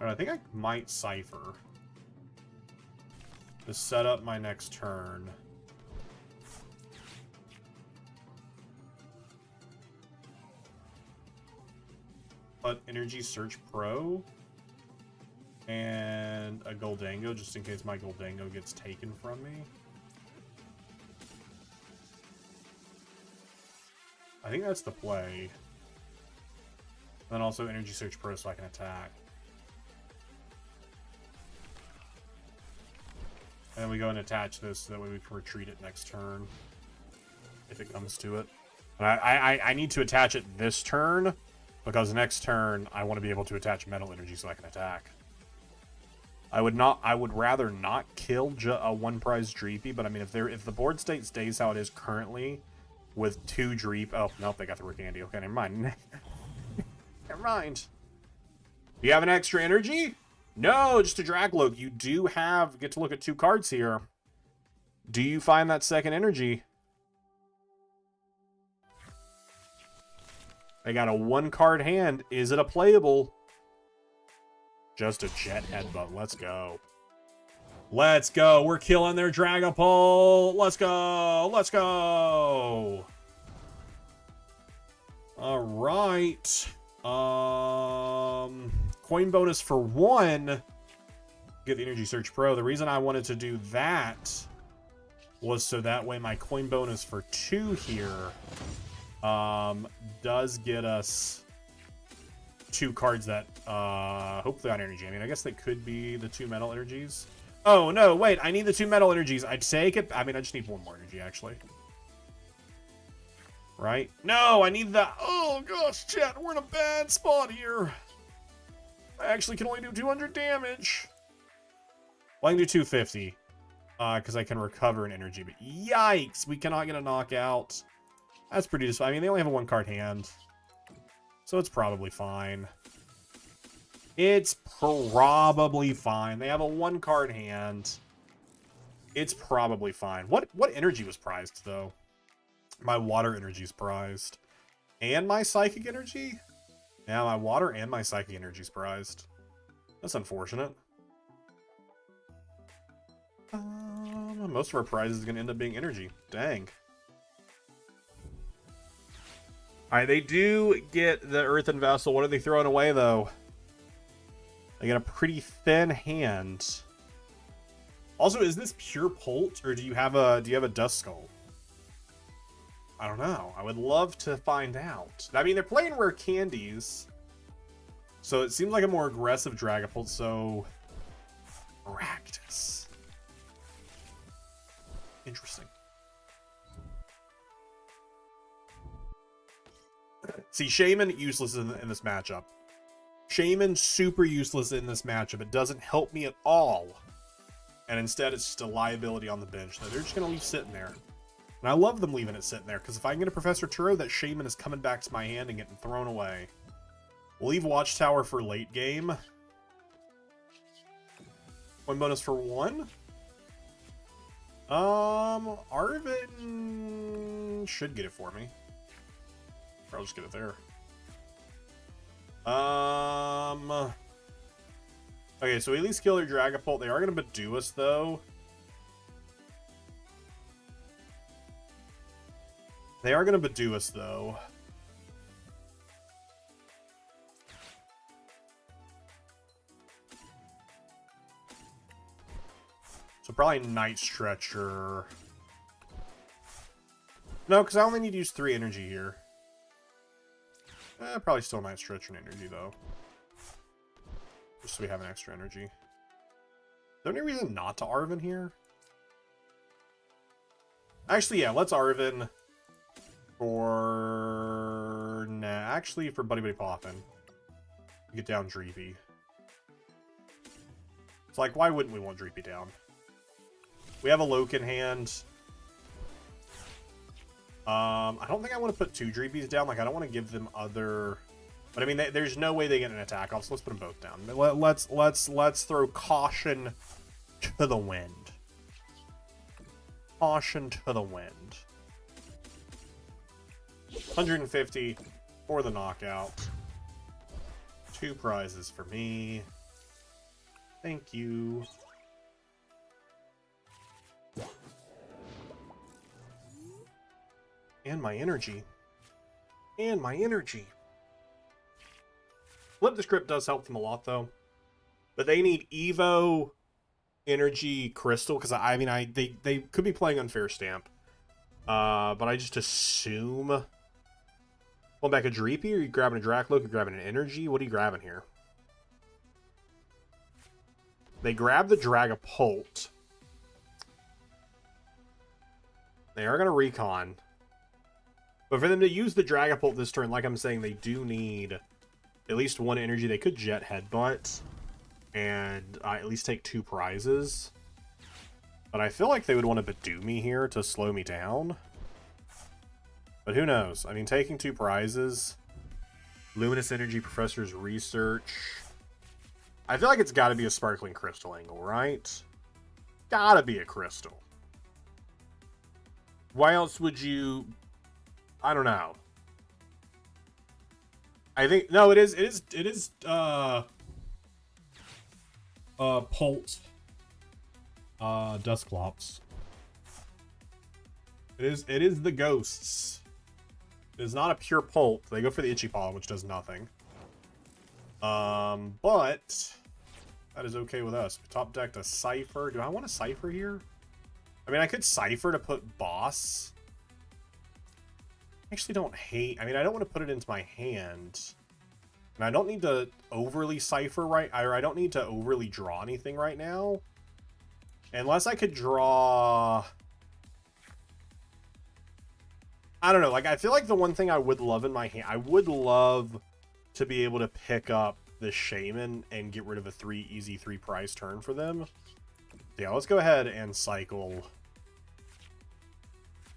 Alright, I think I might Cypher to set up my next turn. But Energy Search Pro and a Goldango, just in case my Goldango gets taken from me. I think that's the play. Then also Energy Search Pro so I can attack. And then we go and attach this so that way we can retreat it next turn. If it comes to it. And I need to attach it this turn, because next turn I want to be able to attach Metal Energy so I can attack. I would rather not kill a one prize Dreepy, but I mean if the board state stays how it is currently with 2 Dreep. Oh nope, they got the Ricandy. Okay, never mind. Never mind. Do you have an extra energy? No, just a Dragloak. You do get to look at 2 cards here. Do you find that second energy? They got a 1-card hand. Is it a playable? Just a Jet Headbutt. Let's go. Let's go. We're killing their Dragapult. Let's go. Let's go. All right. Coin bonus for 1. Get the Energy Search Pro. The reason I wanted to do that was so that way my coin bonus for 2 here does get us 2 cards that hopefully on energy. I mean, I guess they could be the 2 metal energies. Oh no, wait, I need the 2 metal energies. I'd take it. I mean, I just need 1 more energy actually. Right? No, I need the... Oh gosh, chat, we're in a bad spot here. I actually can only do 200 damage. Well, I can do 250. Because I can recover an energy. But yikes, we cannot get a knockout. That's pretty disappointing. I mean, they only have a 1-card hand. So it's probably fine. It's probably fine. They have a 1-card hand. It's probably fine. What energy was prized, though? My water energy is prized. And my psychic energy? Yeah, my water and my psychic energy is prized. That's unfortunate. Most of our prizes is going to end up being energy. Dang. Alright, they do get the Earthen Vessel. What are they throwing away, though? They got a pretty thin hand. Also, is this pure Pult, or do you have a Dust Skull? I don't know. I would love to find out. I mean, they're playing rare candies, so it seems like a more aggressive Dragapult, so... Practice. Interesting. See, Shaman, useless in this matchup. Shaman, super useless in this matchup. It doesn't help me at all. And instead, it's just a liability on the bench that they're just going to leave sitting there. And I love them leaving it sitting there, because if I can get a Professor Turo, that Shaman is coming back to my hand and getting thrown away. We'll leave Watchtower for late game. 1 bonus for 1. Arvin should get it for me. Or I'll just get it there. Okay, so we at least kill their Dragapult. They are going to Badoo us, though. They are going to Badoo us, though. So probably Night Stretcher. No, because I only need to use 3 energy here. Probably still Night Stretcher and energy, though. Just so we have an extra energy. Is there any reason not to Arvin here? Actually, yeah, let's Arvin for... Nah, actually for Buddy Buddy Poffin. Get down Dreepy. It's like, why wouldn't we want Dreepy down? We have a Loke in hand. I don't think I want to put 2 Dreepies down. Like, I don't want to give them other... But I mean, there's no way they get an attack off, so let's put them both down. Let's throw caution to the wind. Caution to the wind. 150 for the knockout. 2 prizes for me. Thank you. And my energy. And my energy. Flip the Script does help them a lot, though. But they need Evo, Energy, Crystal, because they could be playing Unfair Stamp. But I just assume... Pulling back a Dreepy, or you grabbing a Dracloak, or grabbing an Energy? What are you grabbing here? They grab the Dragapult. They are going to Recon. But for them to use the Dragapult this turn, like I'm saying, they do need... at least 1 energy. They could Jet Headbutt and at least take 2 prizes. But I feel like they would want to Badoo me here to slow me down. But who knows? I mean, taking 2 prizes. Luminous Energy, Professor's Research. I feel like it's got to be a Sparkling Crystal angle, right? Gotta be a Crystal. Why else would you... I don't know. I think no, it is Pult Dusclops. It is the ghosts. It is not a pure Pult. They go for the Itchy Paw, which does nothing. But that is okay with us. We top decked a Cypher. Do I want a Cypher here? I mean, I could Cypher to put Boss. I actually don't hate... I mean, I don't want to put it into my hand. And I don't need to overly Cypher or I don't need to overly draw anything right now. Unless I could draw... I don't know. Like, I feel like the one thing I would love in my hand... I would love to be able to pick up the Shaman and get rid of a easy 3 prize turn for them. Yeah, let's go ahead and cycle...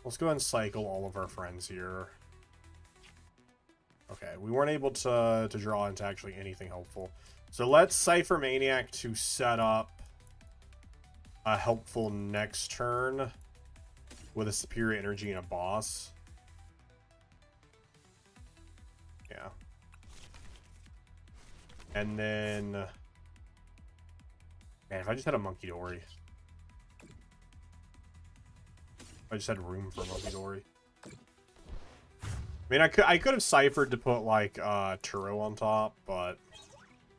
Let's go ahead and cycle all of our friends here. Okay, we weren't able to draw into actually anything helpful. So let's Cypher Maniac to set up a helpful next turn with a Superior Energy and a Boss. Yeah. And then... Man, if I just had a Monkey Dory... I just had room for Monkey Dory. I mean, I could have ciphered to put like Turo on top, but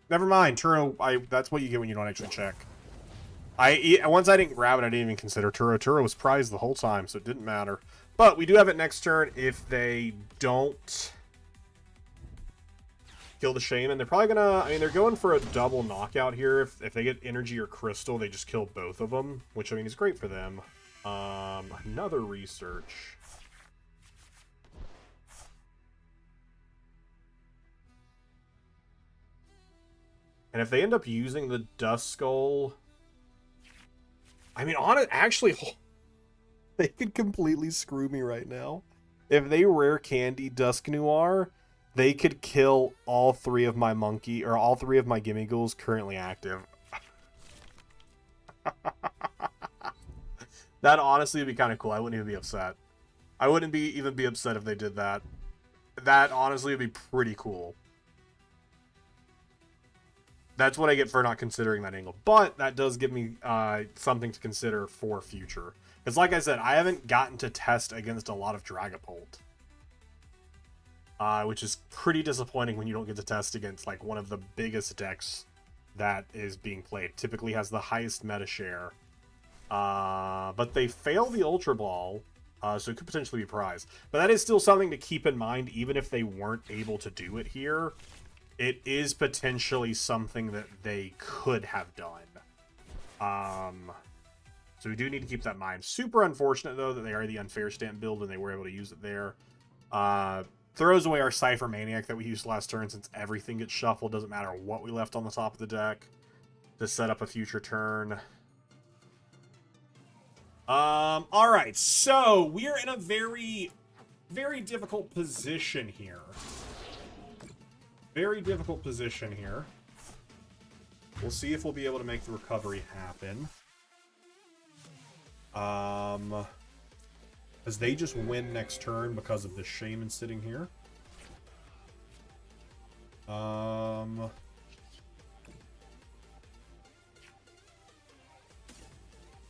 never mind. Turo, that's what you get when you don't actually check. Once I didn't grab it, I didn't even consider Turo. Turo was prized the whole time, so it didn't matter. But we do have it next turn. If they don't kill the Shaman, they're probably gonna... I mean, they're going for a double knockout here. If they get Energy or Crystal, they just kill both of them, which I mean is great for them. Another Research. And if they end up using the Dust Skull, I mean, on it, actually, they could completely screw me right now. If they rare candy Dusk Noir, they could kill all 3 of my all 3 of my Gimme Ghouls currently active. That honestly would be kind of cool. I wouldn't even be upset. I wouldn't even be upset if they did that. That honestly would be pretty cool. That's what I get for not considering that angle. But that does give me something to consider for future. Because like I said, I haven't gotten to test against a lot of Dragapult. Which is pretty disappointing when you don't get to test against like one of the biggest decks that is being played. Typically has the highest meta share. But they fail the Ultra Ball, so it could potentially be prize. But that is still something to keep in mind, even if they weren't able to do it here. It is potentially something that they could have done. So we do need to keep that in mind. Super unfortunate, though, that they are the unfair stamp build and they were able to use it there. Throws away our Cypher Maniac that we used last turn, since everything gets shuffled. Doesn't matter what we left on the top of the deck to set up a future turn. Alright, so we are in a very, very difficult position here. Very difficult position here. We'll see if we'll be able to make the recovery happen. As they just win next turn because of the Shaman sitting here.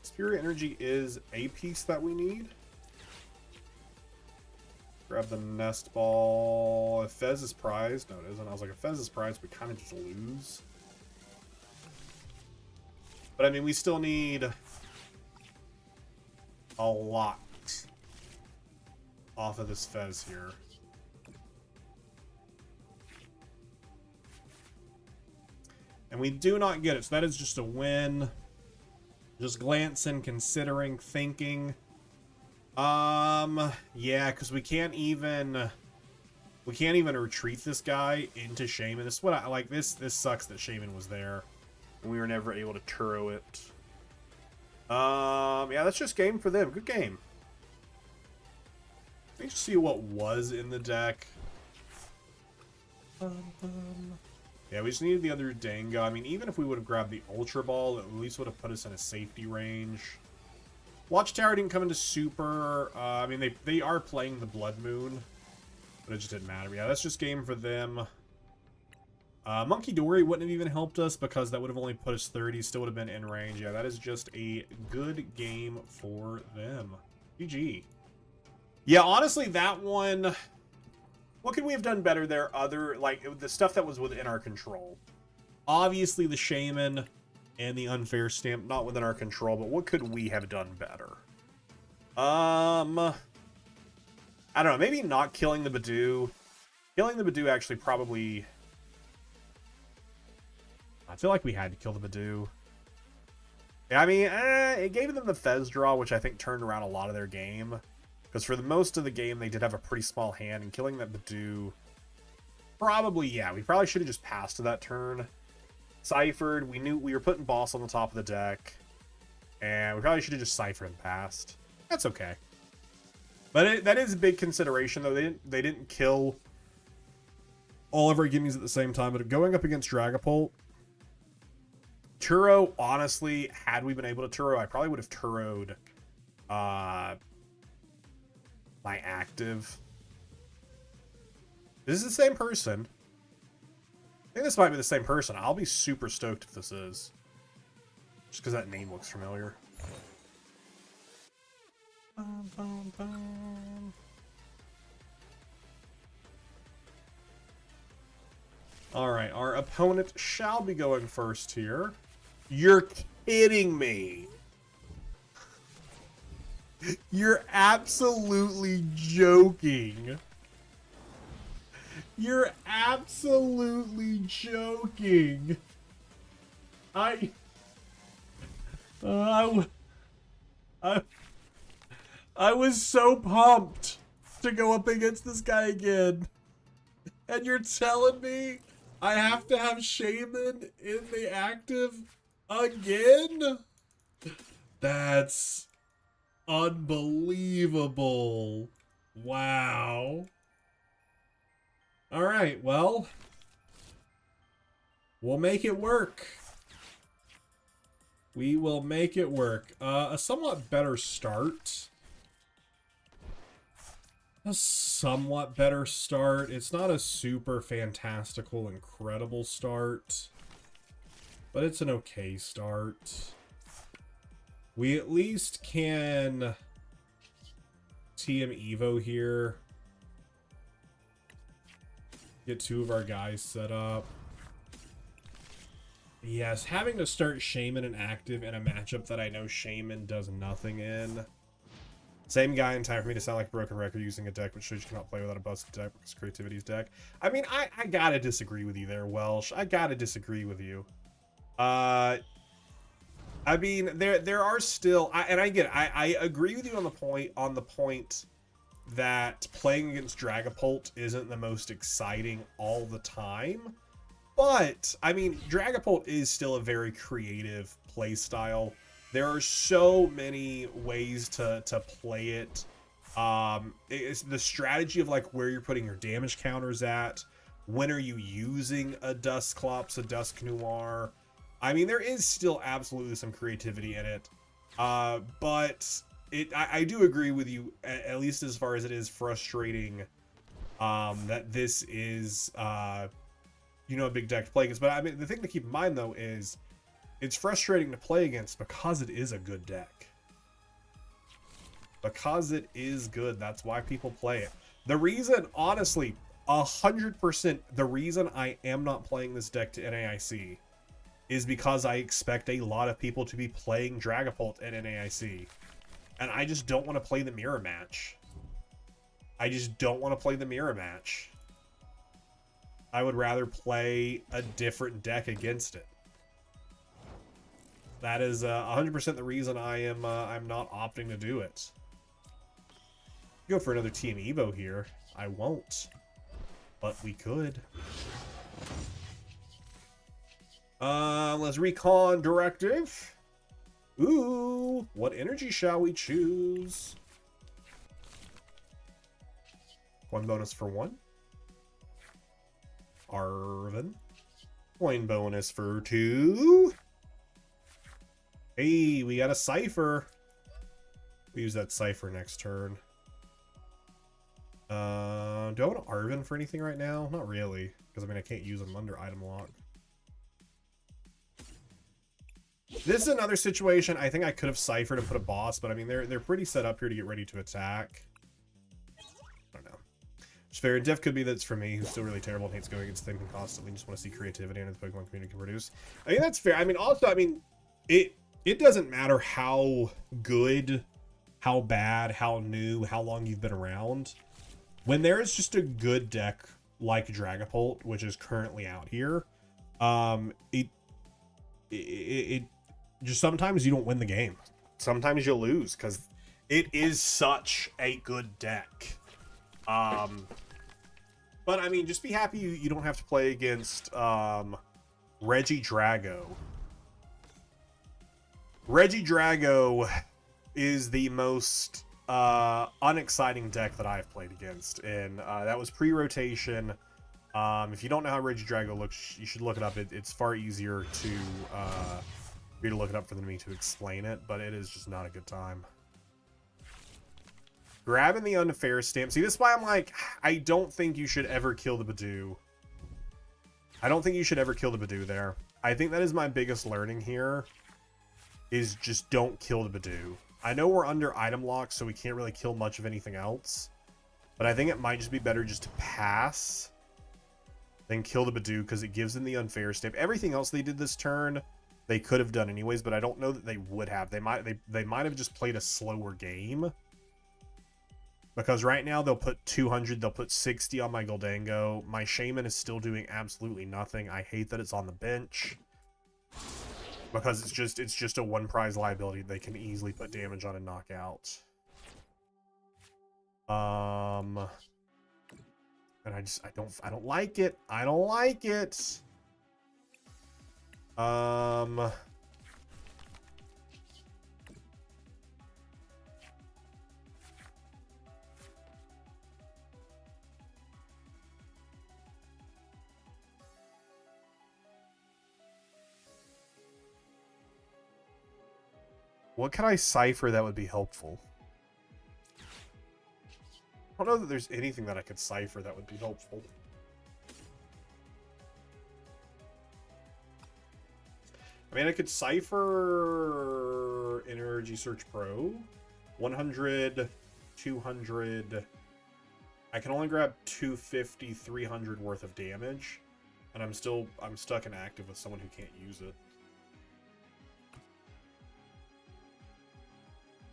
Spirit Energy is a piece that we need. Grab the Nest Ball. If Fez is prized. No, it isn't. I was like, if Fez is prized, we kind of just lose. But, I mean, we still need a lot off of this Fez here. And we do not get it. So that is just a win. Just glancing, considering, thinking. Yeah, because we can't even retreat this guy into Shaman. This is what I like. This sucks that Shaman was there and we were never able to Turo it. Yeah, that's just game for them. Good game. Let me just see what was in the deck. Yeah, we just needed the other Danga. I mean, even if we would have grabbed the Ultra Ball, it at least would have put us in a safety range. Watchtower didn't come into Super. I mean, they are playing the Blood Moon, but it just didn't matter. Yeah, that's just game for them. Monkey Dory wouldn't have even helped us because that would have only put us 30. Still would have been in range. Yeah, that is just a good game for them. GG. Yeah, honestly, that one... What could we have done better there? Like, the stuff that was within our control. Obviously, the Shaman and the unfair stamp, not within our control, but what could we have done better? I don't know, maybe not killing the Badoo. Killing the Badoo actually probably... I feel like we had to kill the Badoo. Yeah, I mean, it gave them the Fez draw, which I think turned around a lot of their game. Because for the most of the game, they did have a pretty small hand, and killing that Badoo... Probably, yeah, we probably should have just passed to that turn. Ciphered, we knew we were putting boss on the top of the deck. And we probably should have just ciphered and passed. That's okay. But that is a big consideration, though. They didn't kill all of our gimmies at the same time. But going up against Dragapult, Turo, honestly, had we been able to Turo, I probably would have Turoed my active. This is the same person. I think this might be the same person. I'll be super stoked if this is. Just because that name looks familiar. Alright, our opponent shall be going first here. You're kidding me. You're absolutely joking. You're absolutely joking. I was so pumped to go up against this guy again. And you're telling me I have to have Shaman in the active again? That's unbelievable. Wow. Alright, well, we'll make it work. We will make it work. A somewhat better start. A somewhat better start. It's not a super fantastical, incredible start. But it's an okay start. We at least can TM Evo here. Get 2 of our guys set up. Yes, having to start Shaman and active in a matchup that I know Shaman does nothing in. Same guy in time for me to sound like a broken record using a deck which shows you cannot play without a busted deck because creativity's deck. I mean, I gotta disagree with you there, Welsh. I gotta disagree with you. I mean, there are still, I agree with you on the point that playing against Dragapult isn't the most exciting all the time. But, I mean, Dragapult is still a very creative play style. There are so many ways to play it. It's the strategy of, like, where you're putting your damage counters at. When are you using a Dusclops, a Dusk Noir? I mean, there is still absolutely some creativity in it. But I do agree with you, at least as far as it is frustrating that this is... you know, a big deck to play against. But I mean, the thing to keep in mind, though, is it's frustrating to play against because it is a good deck. Because it is good. That's why people play it. The reason, honestly, 100%, the reason I am not playing this deck to NAIC is because I expect a lot of people to be playing Dragapult at NAIC. And I just don't want to play the mirror match. I just don't want to play the mirror match. I would rather play a different deck against it. That is 100% the reason I'm not opting to do it. Go for another Team Evo here. I won't, but we could. Let's recon directive. Ooh, what energy shall we choose? 1 bonus for 1. Arven. Coin bonus for 2. Hey, we got a Cypher. We use that Cypher next turn. Do I want Arven for anything right now? Not really, because I mean I can't use them under item lock. This is another situation. I think I could have Cypher to put a boss, but I mean they're pretty set up here to get ready to attack. I don't know. It's fair. Def could be that it's for me, who's still really terrible and hates going against things constantly. Just want to see creativity and the Pokemon community can produce. I mean that's fair. I mean also, I mean it doesn't matter how good, how bad, how new, how long you've been around. When there is just a good deck like Dragapult, which is currently out here, it just sometimes you don't win the game. Sometimes you'll lose because it is such a good deck. But I mean, just be happy you don't have to play against Regidrago. Regidrago is the most unexciting deck that I've played against, and that was pre-rotation. If you don't know how Regidrago looks, you should look it up. It's far easier to for you to look it up than me to explain it, but it is just not a good time. Grabbing the unfair stamp. See, this is why I'm like, I don't think you should ever kill the Badoo. I don't think you should ever kill the Badoo there. I think that is my biggest learning here, is just don't kill the Badoo. I know we're under item lock, so we can't really kill much of anything else, but I think it might just be better just to pass than kill the Badoo, because it gives them the unfair stamp. Everything else they did this turn, they could have done anyways, but I don't know that they would have. They might have just played a slower game. Because right now they'll put 200, they'll put 60 on my Goldango. My Shaman is still doing absolutely nothing. I hate that it's on the bench, because it's just a one prize liability they can easily put damage on and knock out. And I don't like it. I don't like it. What can I cipher that would be helpful? I don't know that there's anything that I could cipher that would be helpful. I mean, I could cipher Energy Search Pro. 100, 200. I can only grab 250, 300 worth of damage. And I'm stuck in active with someone who can't use it.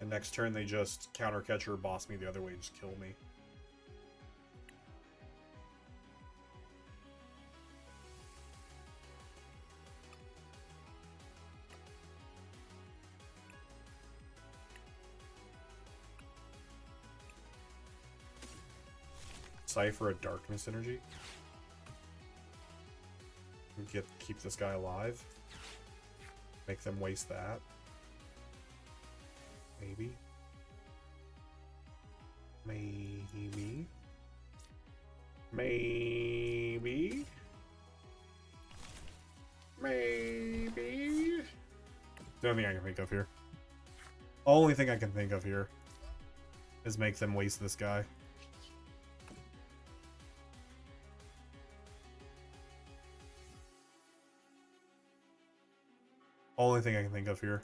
And next turn they just counter catcher or boss me the other way and just kill me. Cipher a darkness energy. Keep this guy alive. Make them waste that. Maybe. Maybe. Maybe. Maybe. The only thing I can think of here. Only thing I can think of here is make them waste this guy. Only thing I can think of here.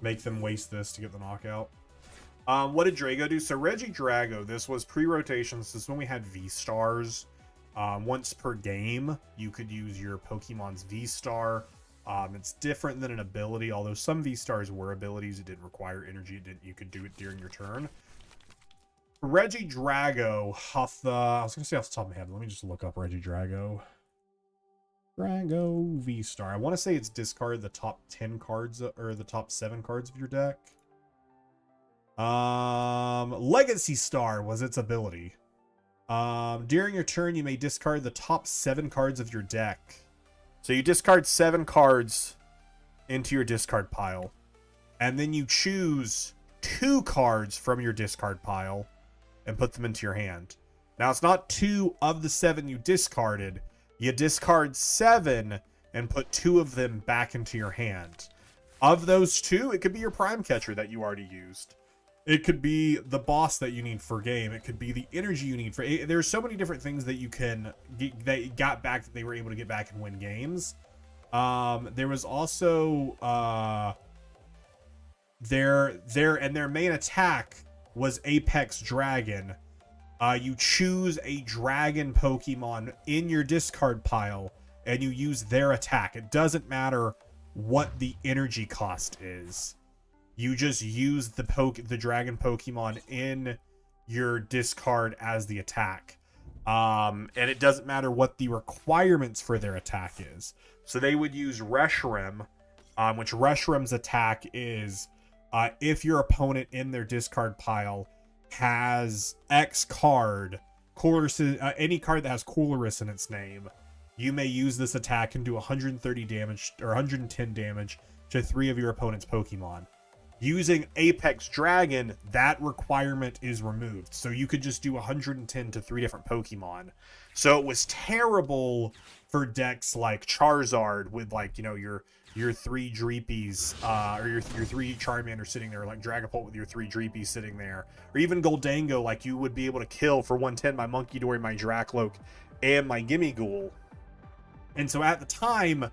Make them waste this to get the knockout. What did Drago do? So Regidrago, this was pre-rotation. This is when we had V-Stars. Once per game, you could use your Pokemon's V-Star. It's different than an ability, although some V-Stars were abilities. It didn't require energy. You could do it during your turn. Regidrago off the... I was going to say off the top of my head. Let me just look up Regidrago. Drago V-Star. I want to say it's discard the top 10 cards, or the top 7 cards of your deck. Legacy Star was its ability. During your turn, you may discard the top 7 cards of your deck. So you discard 7 cards into your discard pile. And then you choose 2 cards from your discard pile and put them into your hand. Now, it's not 2 of the 7 you discarded. You discard 7 and put 2 of them back into your hand. Of those 2, it could be your Prime Catcher that you already used. It could be the boss that you need for game. It could be the energy you need for... There's so many different things that you can... that you got back that they were able to get back and win games. There was also... their main attack was Apex Dragon. You choose a dragon Pokemon in your discard pile, and you use their attack. It doesn't matter what the energy cost is. You just use the dragon Pokemon in your discard as the attack. And it doesn't matter what the requirements for their attack is. So they would use Reshiram, which Reshiram's attack is if your opponent in their discard pile has X card, any card that has Colress in its name, you may use this attack and do 130 damage or 110 damage to 3 of your opponent's Pokemon. Using Apex Dragon, that requirement is removed. So you could just do 110 to 3 different Pokemon. So it was terrible for decks like Charizard with, like, you know, your 3 Dreepies, or your 3 Charmander sitting there, like Dragapult with your 3 Dreepies sitting there. Or even Goldango, like you would be able to kill for 110 my Monkey Dory, my Drakloak, and my Gimmighoul. And so at the time,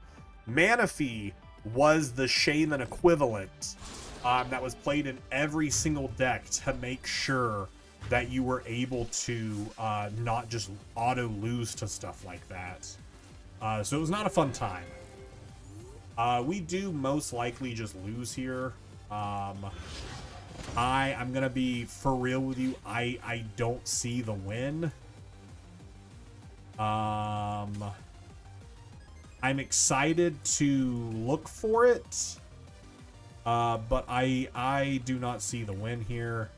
Manaphy was the Shaman equivalent. That was played in every single deck to make sure that you were able to not just auto lose to stuff like that. So it was not a fun time. We do most likely just lose here. I'm gonna be for real with you. I don't see the win. I'm excited to look for it. But I do not see the win here.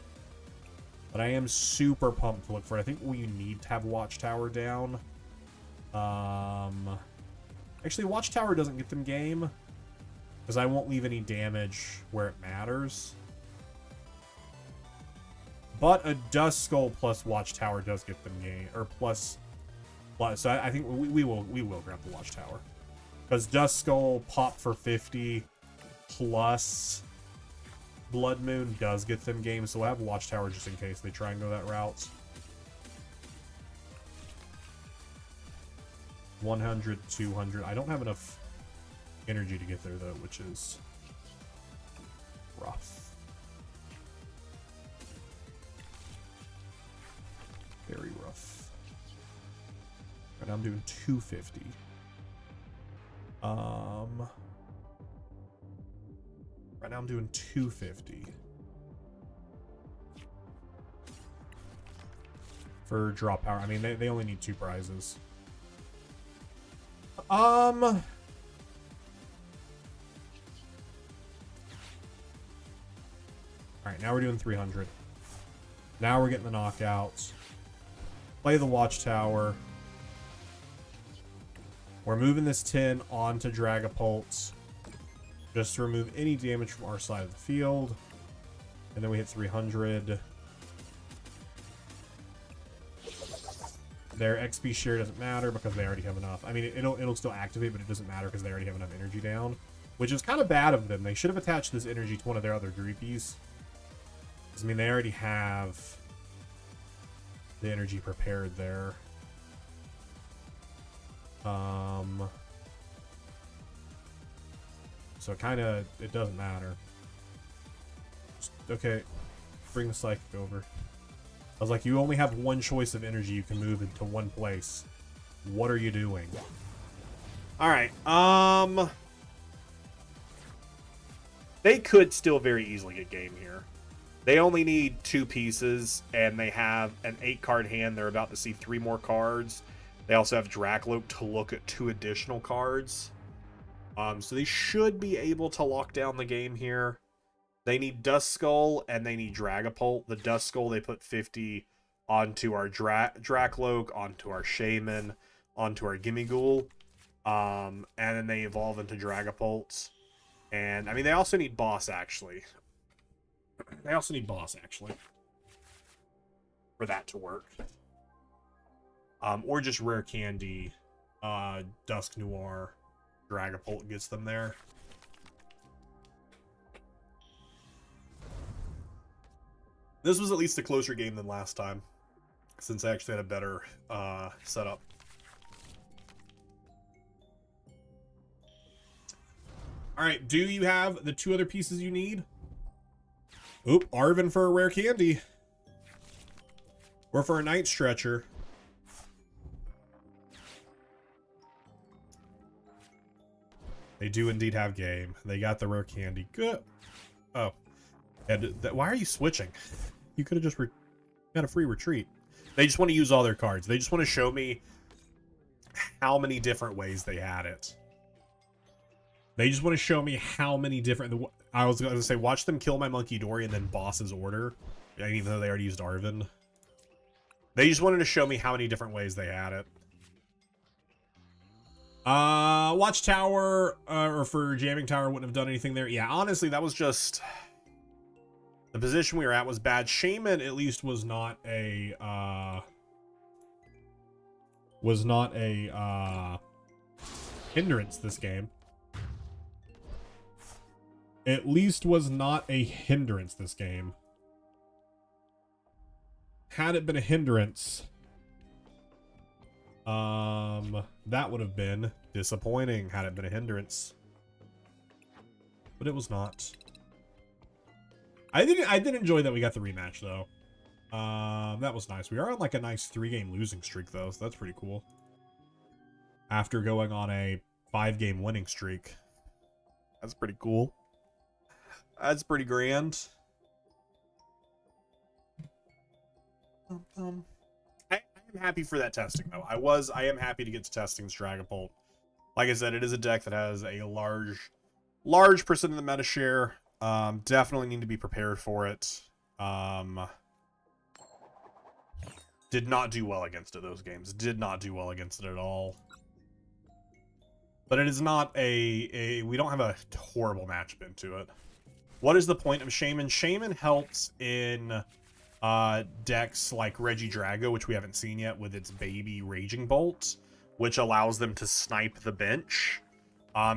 But I am super pumped to look for it. I think we need to have Watchtower down. Actually, Watchtower doesn't get them game, because I won't leave any damage where it matters. But a Duskull plus Watchtower does get them game, or plus. So I think we will grab the Watchtower. Because Dust Skull pop for 50 plus Blood Moon does get them games, so we'll have Watchtower just in case they try and go that route. 100, 200. I don't have enough energy to get there, though, which is rough. Very rough. Right now I'm doing 250. Right now I'm doing 250. For draw power. I mean, they only need 2 prizes. Alright, now we're doing 300. Now we're getting the knockouts. Play the Watchtower. We're moving this 10 onto Dragapult just to remove any damage from our side of the field. And then we hit 300. Their XP share doesn't matter because they already have enough. I mean, it'll still activate, but it doesn't matter because they already have enough energy down. Which is kind of bad of them. They should have attached this energy to one of their other Dreepies. I mean, they already have the energy prepared there. So it doesn't matter. Just, okay, bring the Psychic over. I was like, you only have one choice of energy you can move into one place. What are you doing? Alright, they could still very easily get game here. They only need 2 pieces, and they have an 8-card hand. They're about to see 3 more cards. They also have Dracloak to look at 2 additional cards. So they should be able to lock down the game here. They need Dust Skull, and they need Dragapult. The Dust Skull, they put 50 onto our Dracloak, onto our Shaman, onto our Gimmighoul. And then they evolve into Dragapult. And, I mean, they also need Boss, actually. They also need Boss, actually. For that to work. Or just Rare Candy, Dusk Noir, Dragapult gets them there. This was at least a closer game than last time, since I actually had a better setup. Alright, do you have the 2 other pieces you need? Oop, Arven for a Rare Candy. Or for a Night Stretcher. They do indeed have game. They got the Rare Candy. Good. Oh. And why are you switching? You could have just got a free retreat. They just want to use all their cards. They just want to show me how many different ways they had it. They just want to show me how many different... I was going to say, watch them kill my Monkey Dory and then Boss's Order. Even though they already used Arven. They just wanted to show me how many different ways they had it. Watchtower, or for Jamming Tower wouldn't have done anything there. Yeah, honestly, that was just... The position we were at was bad. Shaman, at least, was not a hindrance this game. At least was not a hindrance this game. Had it been a hindrance, that would have been disappointing had it been a hindrance. But it was not. I did enjoy that we got the rematch though. That was nice. We are on like a nice 3-game losing streak though, so that's pretty cool. After going on a 5-game winning streak. That's pretty cool. That's pretty grand. I am happy for that testing though. I am happy to get to testing Dragapult. Like I said, it is a deck that has a large percent of the meta share. Definitely need to be prepared for it. Did not do well against it those games. Did not do well against it at all. But it is not we don't have a horrible matchup into it. What is the point of Shaman? Shaman helps in decks like Regidrago, which we haven't seen yet, with its baby Raging Bolt, which allows them to snipe the bench.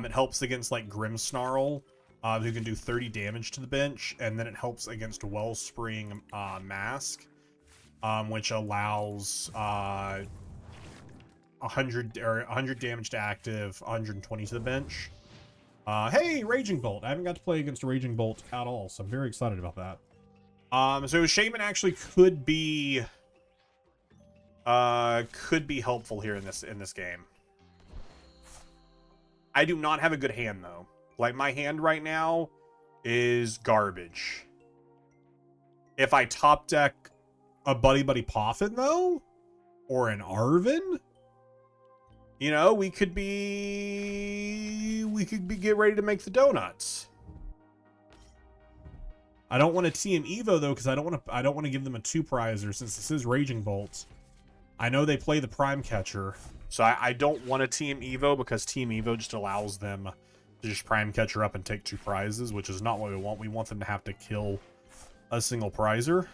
It helps against like Grimmsnarl, who can do 30 damage to the bench, and then it helps against Wellspring Mask, which allows 100 damage to active, 120 to the bench. Hey, Raging Bolt. I haven't got to play against Raging Bolt at all, so I'm very excited about that. So Shaman actually could be helpful here in this game. I do not have a good hand though. Like, my hand right now is garbage. If I top deck a Buddy Buddy Poffin though, or an Arven, you know, we could be get ready to make the donuts. I don't want to TM Evo though, because I don't want to give them a 2-prizer since this is Raging Bolt. I know they play the Prime Catcher, so I don't want to Team Evo, because Team Evo just allows them to just Prime Catcher up and take 2 prizes, which is not what we want. We want them to have to kill a single prizer.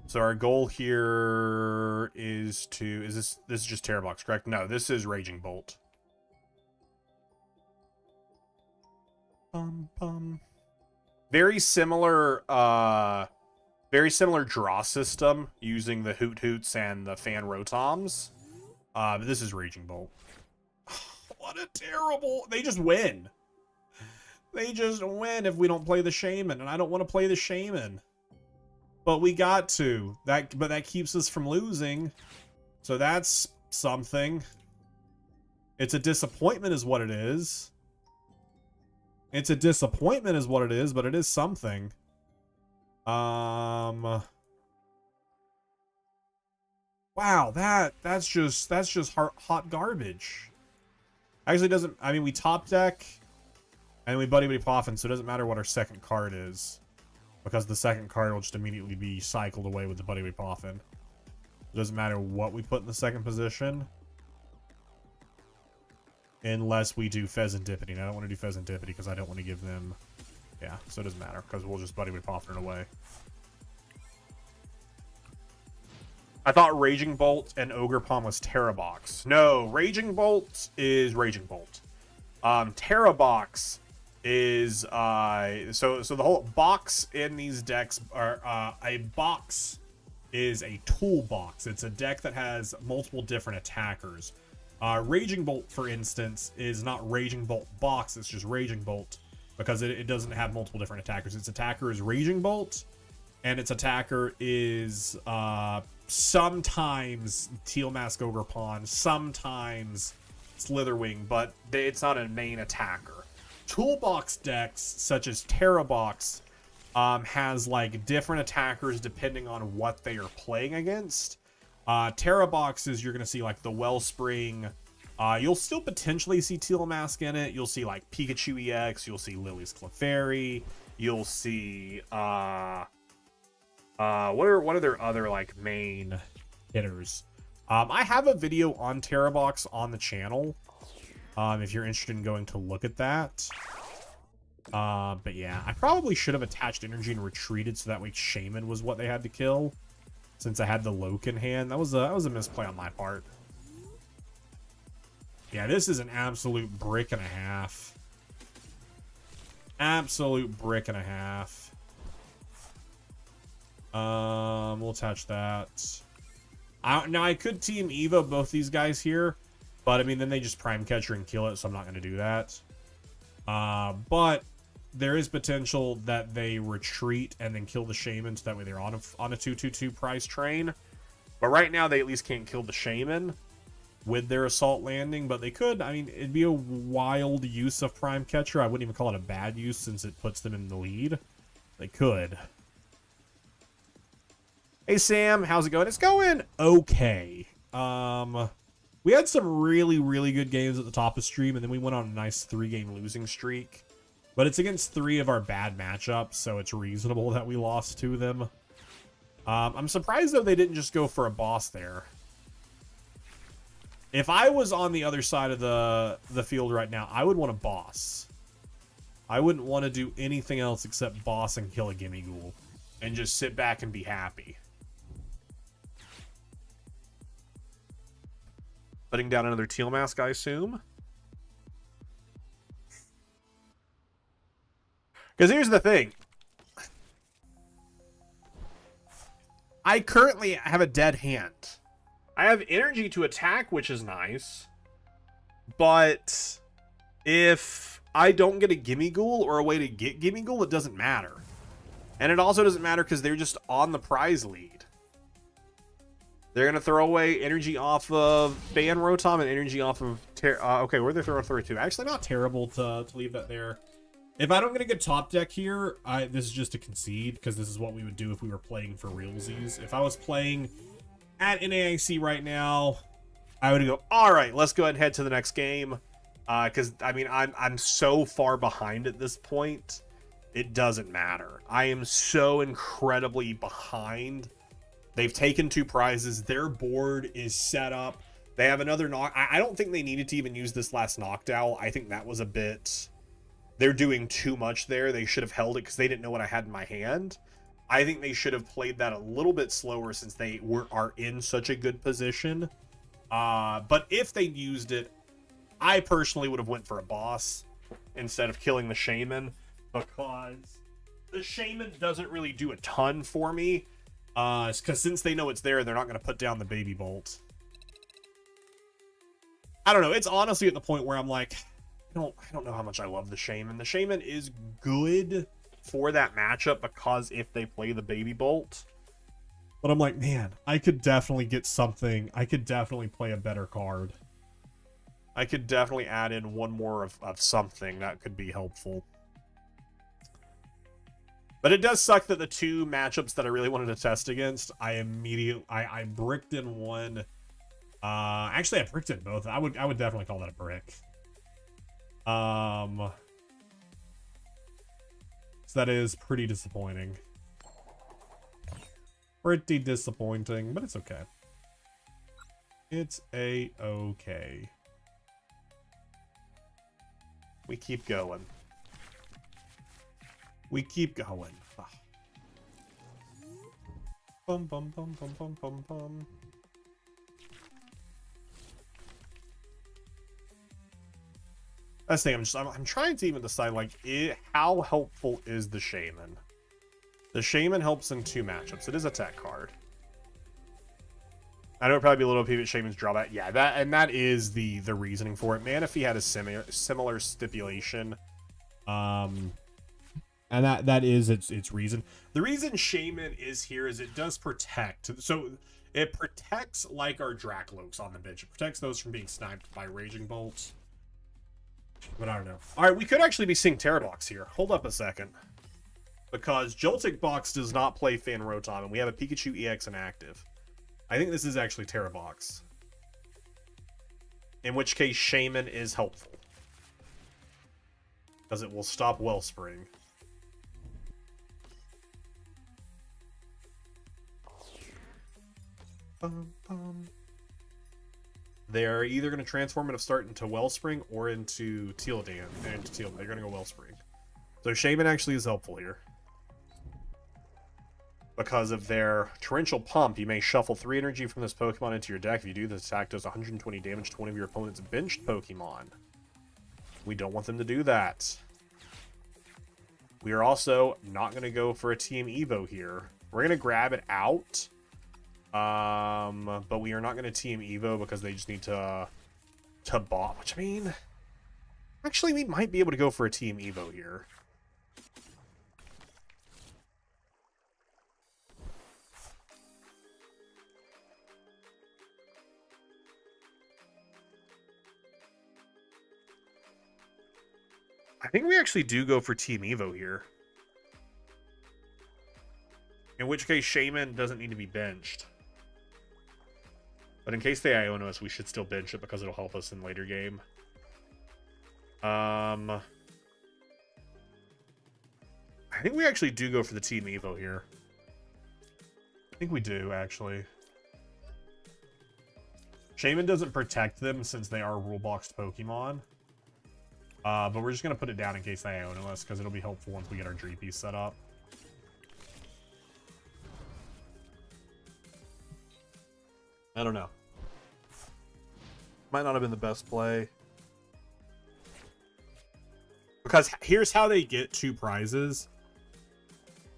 So our goal here is to... This is just Terror Box, correct? No, this is Raging Bolt. Very similar draw system using the Hoot Hoots and the Fan Rotoms. But this is Raging Bolt. What a terrible... They just win. They just win if we don't play the Shaman, and I don't want to play the Shaman. But we got to. But that keeps us from losing. So that's something. It's a disappointment is what it is. It's a disappointment is what it is, but it is something. Wow, that's just hot garbage. Actually doesn't... I mean, we top deck and we Buddy Buddy Poffin, so it doesn't matter what our second card is, because the second card will just immediately be cycled away with the Buddy Buddy Poffin. It doesn't matter what we put in the second position, unless we do Pheasantipity. And I don't want to do Pheasantipity because I don't want to give them... Yeah, so it doesn't matter, because we'll just Buddy Buddy Poffin it away. I thought Raging Bolt and Ogre Palm was Terra Box. No, Raging Bolt is Raging Bolt. Terra Box is so the whole box in these decks are a box is a toolbox. It's a deck that has multiple different attackers. Raging Bolt, for instance, is not Raging Bolt box, it's just Raging Bolt, because it doesn't have multiple different attackers. Its attacker is Raging Bolt, and its attacker is sometimes Teal Mask Ogre Pawn, sometimes Slitherwing, but it's not a main attacker. Toolbox decks, such as Terra Box, has like different attackers depending on what they are playing against. Terra Boxes, you're going to see like the Wellspring. You'll still potentially see Teal Mask in it. You'll see like Pikachu EX. You'll see Lily's Clefairy. You'll see what are their other like main hitters? I have a video on Terra Box on the channel, if you're interested in going to look at that. But yeah, I probably should have attached energy and retreated so that way Shaman was what they had to kill, since I had the Loke in hand. That was a misplay on my part. Yeah, this is an absolute brick and a half. Absolute brick and a half. We'll attach that. Now I could Team Evo both these guys here, but I mean then they just Prime Catcher and kill it, so I'm not going to do that. But there is potential that they retreat and then kill the Shaman, so that way they're on a 2/2/2 price train. But right now they at least can't kill the Shaman with their assault landing, but they could. I mean, it'd be a wild use of Prime Catcher. I wouldn't even call it a bad use since it puts them in the lead. They could. Hey Sam, how's it going? It's going okay. We had some really, really good games at the top of stream, and then we went on a nice 3-game losing streak. But it's against 3 of our bad matchups, so it's reasonable that we lost to them. I'm surprised, though, they didn't just go for a boss there. If I was on the other side of the field right now, I would want a boss. I wouldn't want to do anything else except boss and kill a Gimme Ghoul, and just sit back and be happy. Putting down another teal mask, I assume. Because here's the thing. I currently have a dead hand. I have energy to attack, which is nice. But if I don't get a Gimme Ghoul or a way to get Gimme Ghoul, it doesn't matter. And it also doesn't matter because they're just on the prize lead. They're going to throw away energy off of Ban Rotom and energy off of... okay, where they're throwing through to. Actually, not terrible to leave that there. If I don't get a good top deck here, this is just a concede, because this is what we would do if we were playing for realsies. If I was playing at NAIC right now, I would go, all right, let's go ahead and head to the next game. Because, I mean, I'm so far behind at this point, it doesn't matter. I am so incredibly behind. They've taken 2 prizes. Their board is set up. They have another knock. I don't think they needed to even use this last knockdown. I think that was a bit... They're doing too much there. They should have held it because they didn't know what I had in my hand. I think they should have played that a little bit slower since they are in such a good position. But if they used it, I personally would have went for a boss instead of killing the shaman, because the shaman doesn't really do a ton for me. Because since they know it's there, they're not going to put down the baby bolt. I don't know. It's honestly at the point where I'm like, I don't know how much I love the shaman. The shaman is good for that matchup because if they play the baby bolt. But I'm like, man, I could definitely get something. I could definitely play a better card. I could definitely add in one more of something that could be helpful. But it does suck that the 2 matchups that I really wanted to test against, I bricked in one. Actually, I bricked in both. I would definitely call that a brick. So that is pretty disappointing. Pretty disappointing, but it's okay. It's a-okay. We keep going. We keep going. Ah. Bum bum bum bum bum bum bum. That's the thing. I'm trying to even decide like how helpful is the shaman. The shaman helps in 2 matchups. It is a tech card. I know it'd probably be a little bit shaman's drawback. Yeah, that is the reasoning for it. Manaphy had a similar stipulation. And that is its reason. The reason shaman is here is it does protect. So it protects like our Dracloaks on the bench. It protects those from being sniped by Raging Bolts. But I don't know. All right, we could actually be seeing Terrorbox here. Hold up a second. Because Joltik Box does not play Fan Rotom, and we have a Pikachu EX inactive. I think this is actually Terrorbox. In which case, Shaman is helpful. Because it will stop Wellspring. They're either going to transform it of start into Wellspring or into Tealdan. They're going to go Wellspring. So Shaman actually is helpful here. Because of their Torrential Pump, you may shuffle 3 energy from this Pokemon into your deck. If you do, this attack does 120 damage to one of your opponent's benched Pokemon. We don't want them to do that. We are also not going to go for a Team Evo here. We're going to grab it out. But we are not going to Team Evo because they just need to bot, which I mean, actually we might be able to go for a Team Evo here. I think we actually do go for Team Evo here. In which case Shaman doesn't need to be benched. But in case they Iona us, we should still bench it because it'll help us in later game. I think we actually do go for the Team Evo here. I think we do, actually. Shaman doesn't protect them since they are rule-boxed Pokemon. But we're just going to put it down in case they Iona us because it'll be helpful once we get our Dreepies set up. I don't know. Might not have been the best play. Because here's how they get 2 prizes.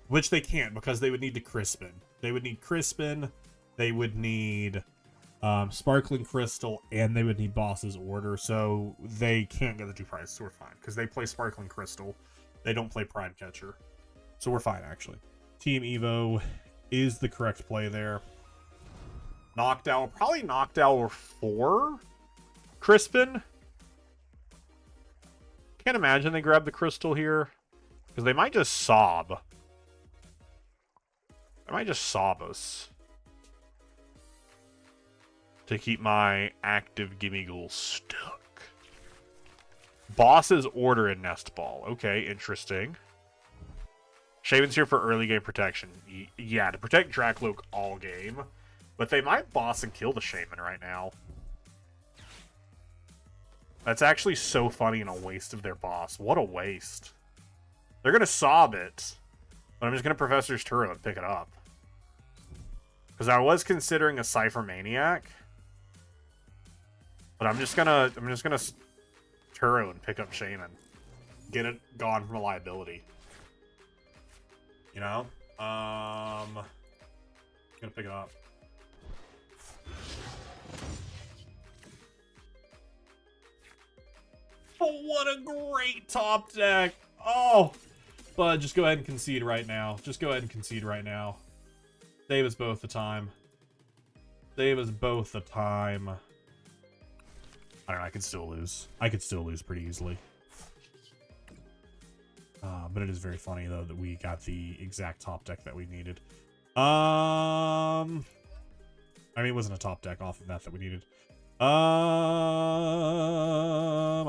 Which they can't, because they would need to Crispin. They would need Crispin, they would need Sparkling Crystal, and they would need Boss's Order. So they can't get the 2 prizes, so we're fine. Because they play Sparkling Crystal. They don't play Prime Catcher. So we're fine, actually. Team Evo is the correct play there. Knockdown, probably Knockdown 4. Crispin. Can't imagine they grab the crystal here. Because they might just sob. They might just sob us. To keep my active Gimmighoul stuck. Boss's Order in Nest Ball. Okay, interesting. Shaman's here for early game protection. Yeah, to protect Dracloak all game. But they might boss and kill the Shaman right now. That's actually so funny and a waste of their boss. What a waste. They're going to sob it. But I'm just going to Professor's Turo and pick it up. Because I was considering a Cypher Maniac. But I'm just gonna Turo and pick up Shaman. Get it gone from a liability. You know? Gonna pick it up. Oh, what a great top deck. Oh, but just go ahead and concede right now. Just go ahead and concede right now. Save us both the time. Save us both the time. I don't know, I could still lose. I could still lose pretty easily. But it is very funny, though, that we got the exact top deck that we needed. I mean, it wasn't a top deck off of that we needed. I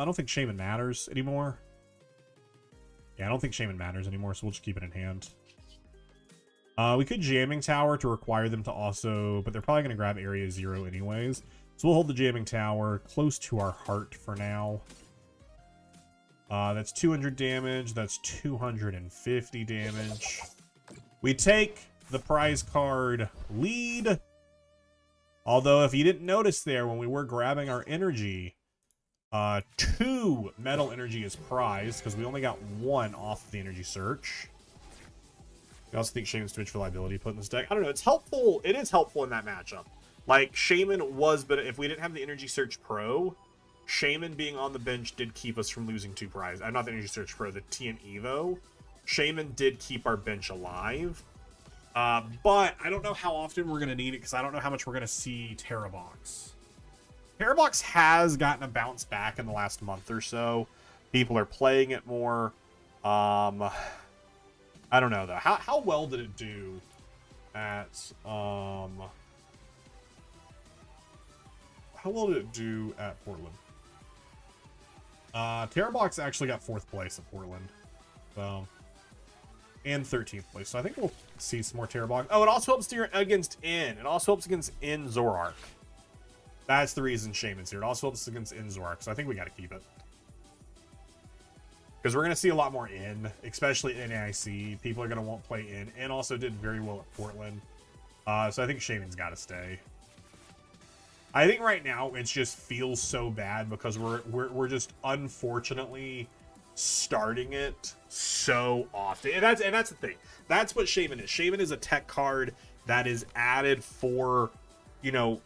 don't think Shaman matters anymore. Yeah, I don't think Shaman matters anymore, so we'll just keep it in hand. We could Jamming Tower to require them to also... But they're probably going to grab Area 0 anyways. So we'll hold the Jamming Tower close to our heart for now. That's 200 damage. That's 250 damage. We take the prize card lead. Although, if you didn't notice there, when we were grabbing our energy, 2 metal energy is prized, because we only got 1 off of the energy search. I also think Shaman's too much for liability put in this deck. I don't know, it's helpful. It is helpful in that matchup. Like, Shaman was, but if we didn't have the Energy Search Pro, Shaman being on the bench did keep us from losing 2 prizes. Not the Energy Search Pro, the TN Evo. Shaman did keep our bench alive. But I don't know how often we're going to need it, because I don't know how much we're going to see Terrabox. Terrabox has gotten a bounce back in the last month or so. People are playing it more. I don't know, though. How well did it do at... How well did it do at Portland? Terrabox actually got 4th place at Portland. So... And 13th place. So I think we'll see some more Terrabox. Oh, it also helps against N. It also helps against N Zorark. That's the reason Shaman's here. It also helps against N Zorark. So I think we got to keep it. Because we're going to see a lot more N, especially in NAIC. People are going to want to play N. N also did very well at Portland. So I think Shaman's got to stay. I think right now it just feels so bad because we're just unfortunately starting it so often, and that's the thing. That's what Shaman is. Shaman is a tech card that is added for, you know,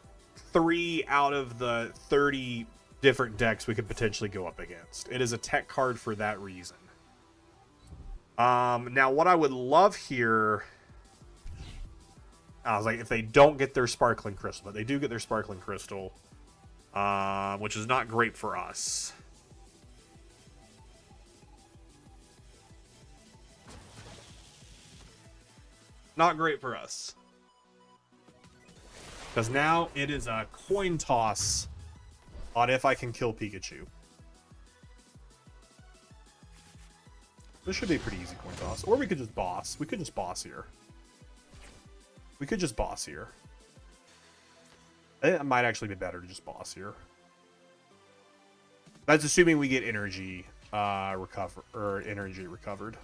3 out of the 30 different decks we could potentially go up against. It is a tech card for that reason. Now what I would love here, I was like, if they don't get their Sparkling Crystal, but they do get their Sparkling Crystal, which is not great for us. Not great for us. Because now it is a coin toss on if I can kill Pikachu. This should be a pretty easy coin toss. Or we could just boss. We could just boss here. We could just boss here. It might actually be better to just boss here. That's assuming we get energy energy recovered.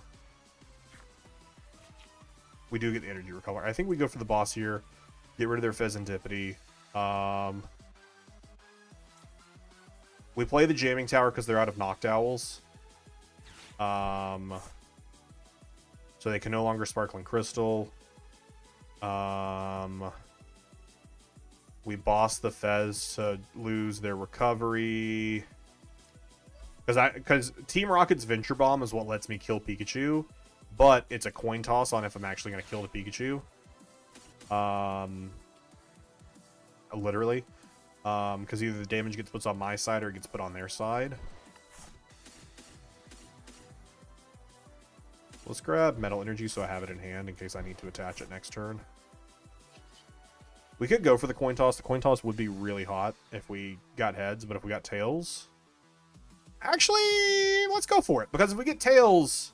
We do get the energy recovered. I think we go for the boss here. Get rid of their Pheasantipity. We play the Jamming Tower because they're out of Knocked Owls. So they can no longer Sparkling Crystal. We boss the Fez to lose their recovery. Because Team Rocket's Venture Bomb is what lets me kill Pikachu. But it's a coin toss on if I'm actually going to kill the Pikachu. Literally. Because either the damage gets put on my side or it gets put on their side. Let's grab Metal Energy so I have it in hand in case I need to attach it next turn. We could go for the coin toss. The coin toss would be really hot if we got heads, but if we got tails... Actually, let's go for it. Because if we get tails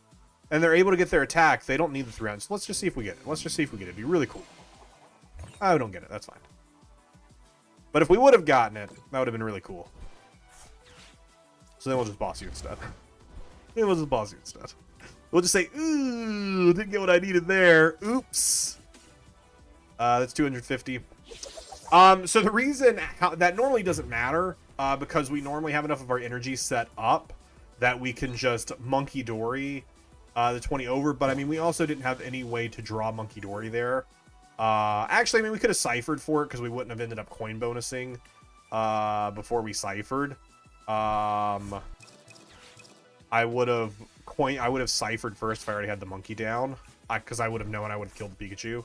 and they're able to get their attack, they don't need the 3 rounds. So let's just see if we get it. Let's just see if we get it. It'd be really cool. I don't get it. That's fine. But if we would have gotten it, that would have been really cool. So then we'll just boss you instead. We'll just say, ooh, didn't get what I needed there. Oops. That's 250. So the reason that normally doesn't matter, because we normally have enough of our energy set up that we can just Monkey Dory the 20 over. But I mean, we also didn't have any way to draw Monkey Dory there. Actually, I mean, we could have ciphered for it because we wouldn't have ended up coin bonusing before we ciphered. I would have ciphered first if I already had the monkey down, because I would have known I would have killed the Pikachu.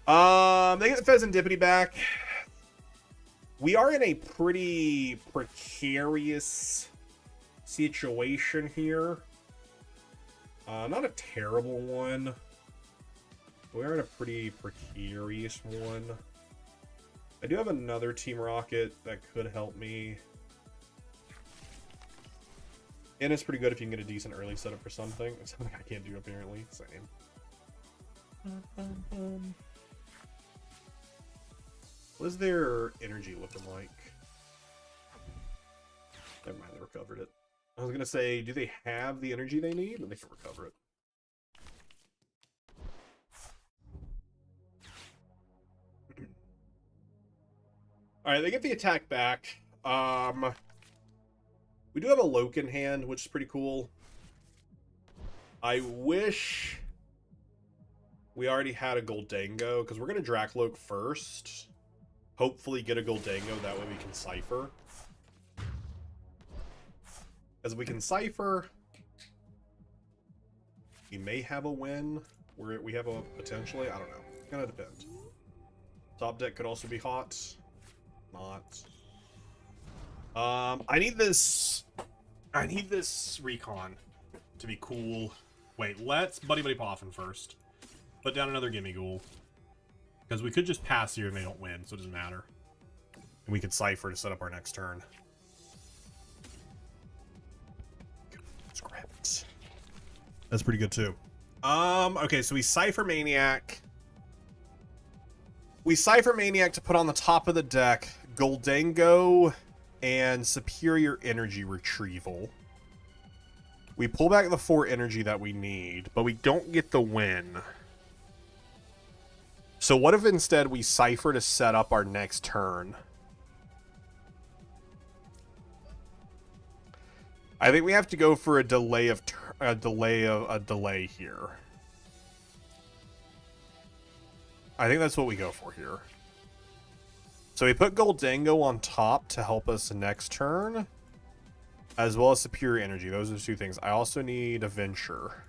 They get the Pheasantipity back. We are in a pretty precarious situation here. Not a terrible one. We're in a pretty precarious one. I do have another Team Rocket that could help me. And it's pretty good if you can get a decent early setup for something. It's something I can't do, apparently. Same. What is their energy looking like? Never mind, they recovered it. I was going to say, do they have the energy they need? And they can recover it. Alright, they get the attack back. We do have a Loke in hand, which is pretty cool. I wish we already had a Goldango, because we're going to Dracloak first. Hopefully get a Goldango, that way we can Cipher. As we can Cipher, we may have a win. We have a potentially, I don't know. It's going to depend. Top deck could also be hot. Not. I need this recon to be cool. Wait, let's Buddy Poffin first. Put down another Gimme Ghoul. Because we could just pass here and they don't win, so it doesn't matter. And we could Cipher to set up our next turn. Script. That's pretty good too. Okay, so we Cipher Maniac. We Cipher Maniac to put on the top of the deck Goldango and Superior Energy Retrieval. We pull back the 4 energy that we need, but we don't get the win. So what if instead we Cipher to set up our next turn? I think we have to go for a delay here. I think that's what we go for here. So we put Goldango on top to help us next turn, as well as Superior Energy. Those are the 2 things. I also need a Venture.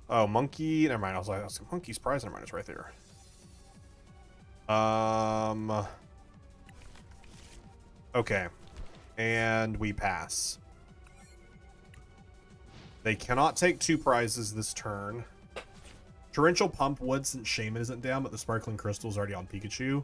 Oh, Monkey. Never mind. I was like, Monkey's prize. Never mind. It's right there. Okay. And we pass. They cannot take 2 prizes this turn. Torrential Pump would, since Shaman isn't down, but the Sparkling Crystal is already on Pikachu.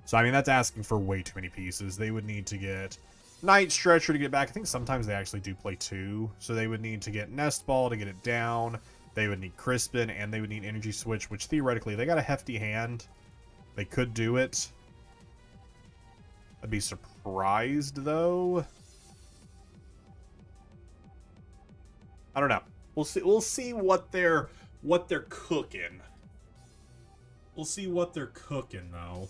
So, I mean, that's asking for way too many pieces. They would need to get Night Stretcher to get back. I think sometimes they actually do play 2. So they would need to get Nest Ball to get it down. They would need Crispin, and they would need Energy Switch, which theoretically, they got a hefty hand. They could do it. I'd be surprised, though. I don't know. We'll see what they're cooking. We'll see what they're cooking, though.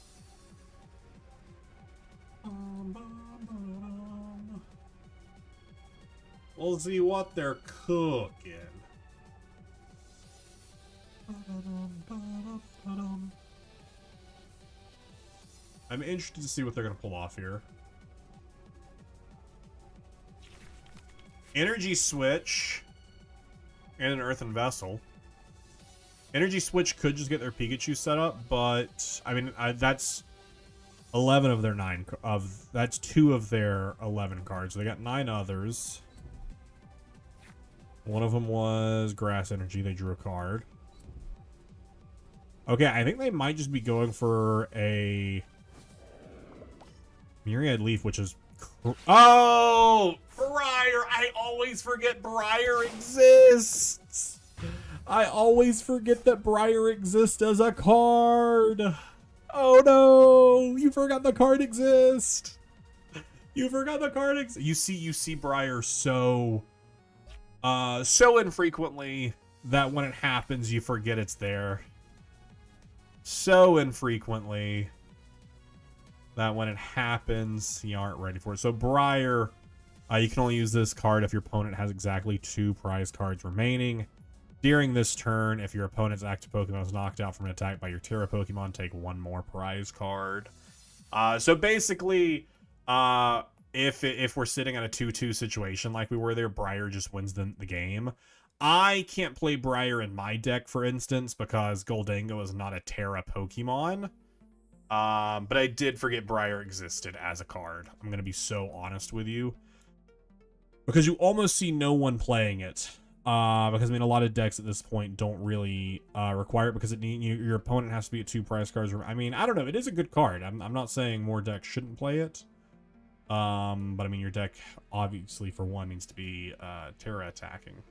We'll see what they're cooking. I'm interested to see what they're going to pull off here. Energy Switch and an Earthen Vessel. Energy Switch could just get their Pikachu set up, but I mean that's 11 of their 9 that's 2 of their 11 cards. So they got 9 others. One of them was Grass Energy. They drew a card. Okay, I think they might just be going for a Myriad Leaf, which is... Oh! Briar! I always forget Briar exists! I always forget that Briar exists as a card! Oh no! You forgot the card exists! You forgot the card exists! You see Briar so infrequently that when it happens, you forget it's there. So infrequently that when it happens, you aren't ready for it. So Briar, you can only use this card if your opponent has exactly 2 prize cards remaining. During this turn, if your opponent's active Pokemon is knocked out from an attack by your Terra Pokemon, take 1 more prize card. So basically, if we're sitting at a 2-2 situation like we were there, Briar just wins the game. I can't play Briar in my deck, for instance, because Goldango is not a Terra Pokemon. But I did forget Briar existed as a card. I'm going to be so honest with you. Because you almost see no one playing it. Because, I mean, a lot of decks at this point don't really require it because your opponent has to be at 2 prize cards. I mean, I don't know. It is a good card. I'm not saying more decks shouldn't play it. But, I mean, your deck, obviously, for one, needs to be Terra attacking.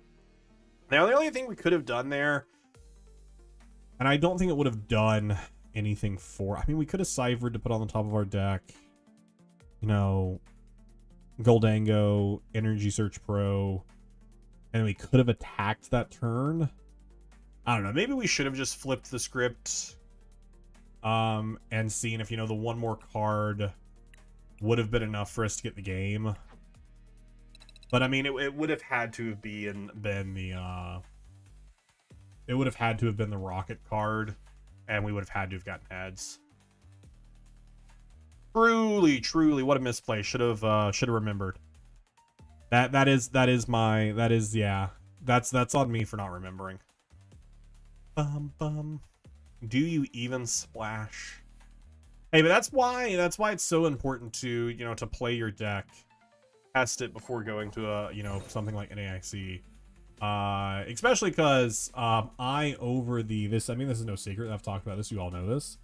Now, the only thing we could have done there, and I don't think it would have done anything for... I mean, we could have Cyvered to put on the top of our deck. You know, Goldango, Energy Search Pro... And we could have attacked that turn. I don't know. Maybe we should have just flipped the script. And seen if, you know, the 1 more card would have been enough for us to get the game. But, I mean, it would have had to have been the... It would have had to have been the Rocket card. And we would have had to have gotten heads. Truly, what a misplay. Should have remembered. That's on me for not remembering. Do you even splash? Hey, but that's why it's so important to, you know, to play your deck, test it before going to a, you know, something like NAIC. Especially because I this is no secret. I've talked about this. You all know this.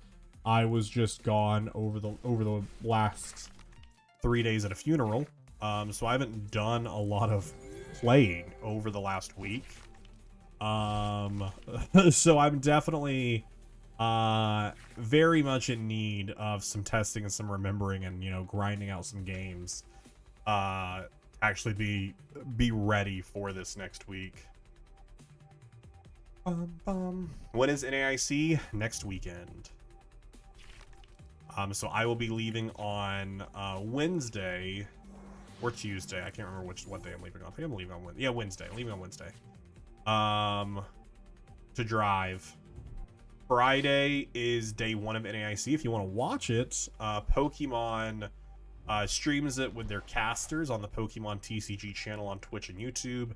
I was just gone over the last 3 days at a funeral. So I haven't done a lot of playing over the last week. So I'm definitely very much in need of some testing and some remembering and, you know, grinding out some games. Actually be ready for this next week. When is NAIC? Next weekend. So I will be leaving on Wednesday. Or Tuesday. I can't remember what day I'm leaving on. I think I'm leaving on Wednesday. Yeah, Wednesday. I'm leaving on Wednesday. To drive. Friday is day 1 of NAIC. If you want to watch it, Pokemon streams it with their casters on the Pokemon TCG channel on Twitch and YouTube.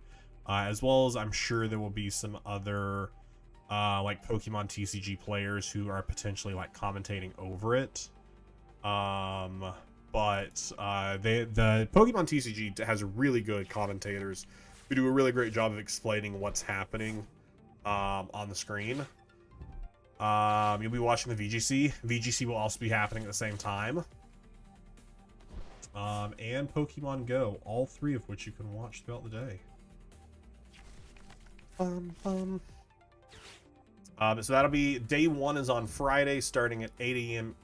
As well as I'm sure there will be some other like Pokemon TCG players who are potentially like commentating over it. But the Pokemon TCG has really good commentators who do a really great job of explaining what's happening on the screen. You'll be watching the VGC. VGC will also be happening at the same time. And Pokemon Go, all 3 of which you can watch throughout the day. So that'll be day 1 is on Friday starting at 8 a.m.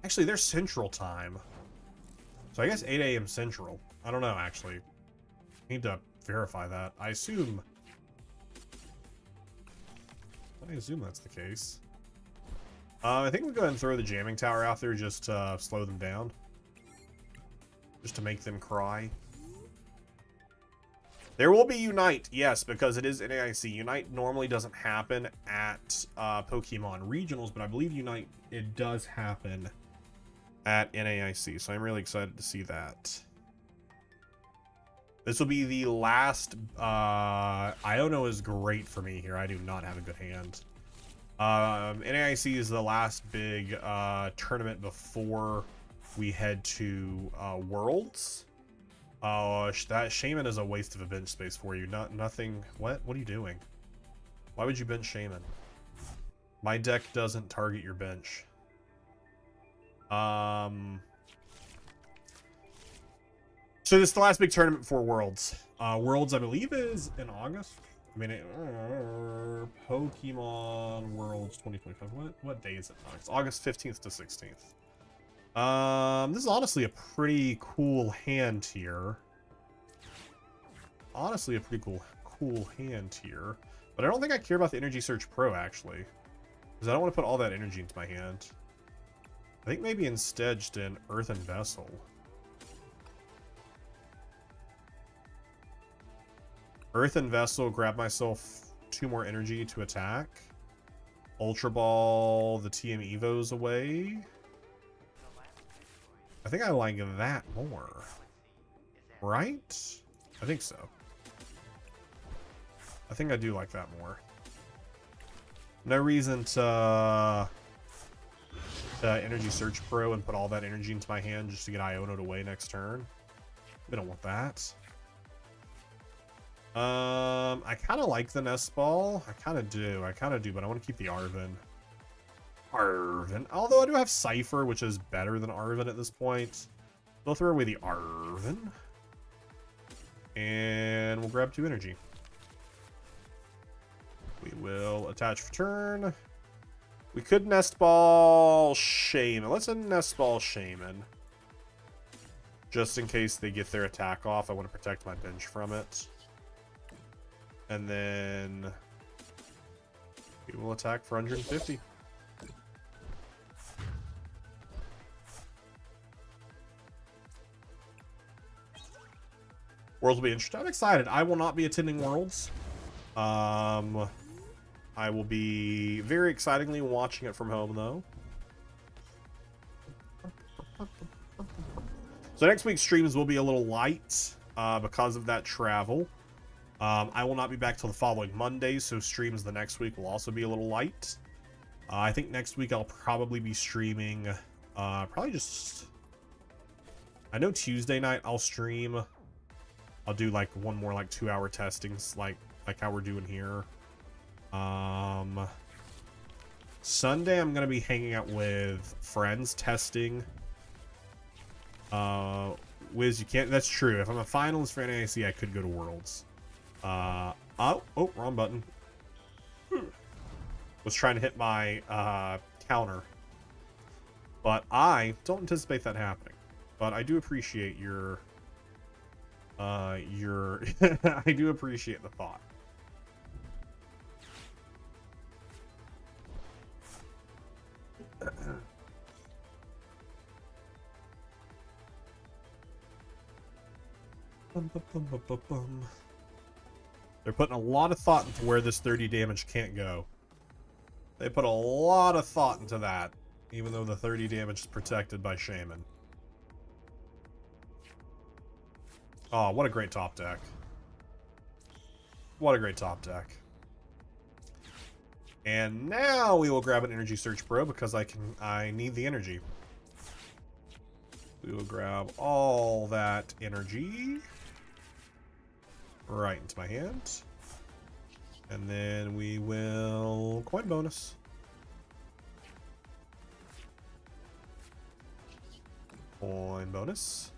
Actually, they're Central Time. So I guess 8 a.m. Central. I don't know, actually. I need to verify that. I assume that's the case. I think we'll go ahead and throw the jamming tower out there just to slow them down. Just to make them cry. There will be Unite, yes, because it is NAIC. Unite normally doesn't happen at Pokemon Regionals, but I believe Unite, it does happen at NAIC, so I'm really excited to see that. This will be the last... Iono is great for me here. I do not have a good hand. NAIC is the last big tournament before we head to Worlds. That Shaman is a waste of a bench space for you. Nothing. What are you doing? Why would you bench Shaman? My deck doesn't target your bench. So this is the last big tournament before Worlds. Worlds, I believe, is in August. I mean, Pokemon Worlds 2025. What day is it? It's August 15th to 16th. This is honestly a pretty cool hand here. Honestly, a pretty cool hand here. But I don't think I care about the Energy Search Pro, actually. Because I don't want to put all that energy into my hand. I think maybe instead just an Earthen Vessel. Earthen Vessel, grab myself 2 more energy to attack. Ultra Ball the TM Evos away. I think I like that more. Right? I think so. I think I do like that more. No reason to Energy Search Pro and put all that energy into my hand just to get Iono'd away next turn. We don't want that. I kind of like the Nest Ball. I kind of do, but I want to keep the Arven. Although I do have Cypher, which is better than Arven at this point. We'll throw away the Arven. And we'll grab 2 energy. We will attach for turn. We could Nest Ball Shaman. Let's Nest Ball Shaman. Just in case they get their attack off, I want to protect my bench from it. And then we will attack for 150. Worlds will be interesting. I'm excited. I will not be attending Worlds. I will be very excitingly watching it from home, though. So next week's streams will be a little light because of that travel. I will not be back till the following Monday, so streams the next week will also be a little light. I think next week I'll probably be streaming, probably just... I know Tuesday night I'll stream. I'll do like one more like 2-hour testings, like how we're doing here. Sunday I'm gonna be hanging out with friends testing. Wiz, you can't. That's true. If I'm a finalist for NAIC, I could go to Worlds. Oh, wrong button. Was trying to hit my counter, but I don't anticipate that happening. But I do appreciate your I do appreciate the thought. They're putting a lot of thought into where this 30 damage can't go. They put a lot of thought into that, even though the 30 damage is protected by Shaman. Oh, what a great top deck. What a great top deck. And now we will grab an Energy Search Pro because I need the energy. We will grab all that energy right into my hand. And then we will coin bonus. Coin bonus.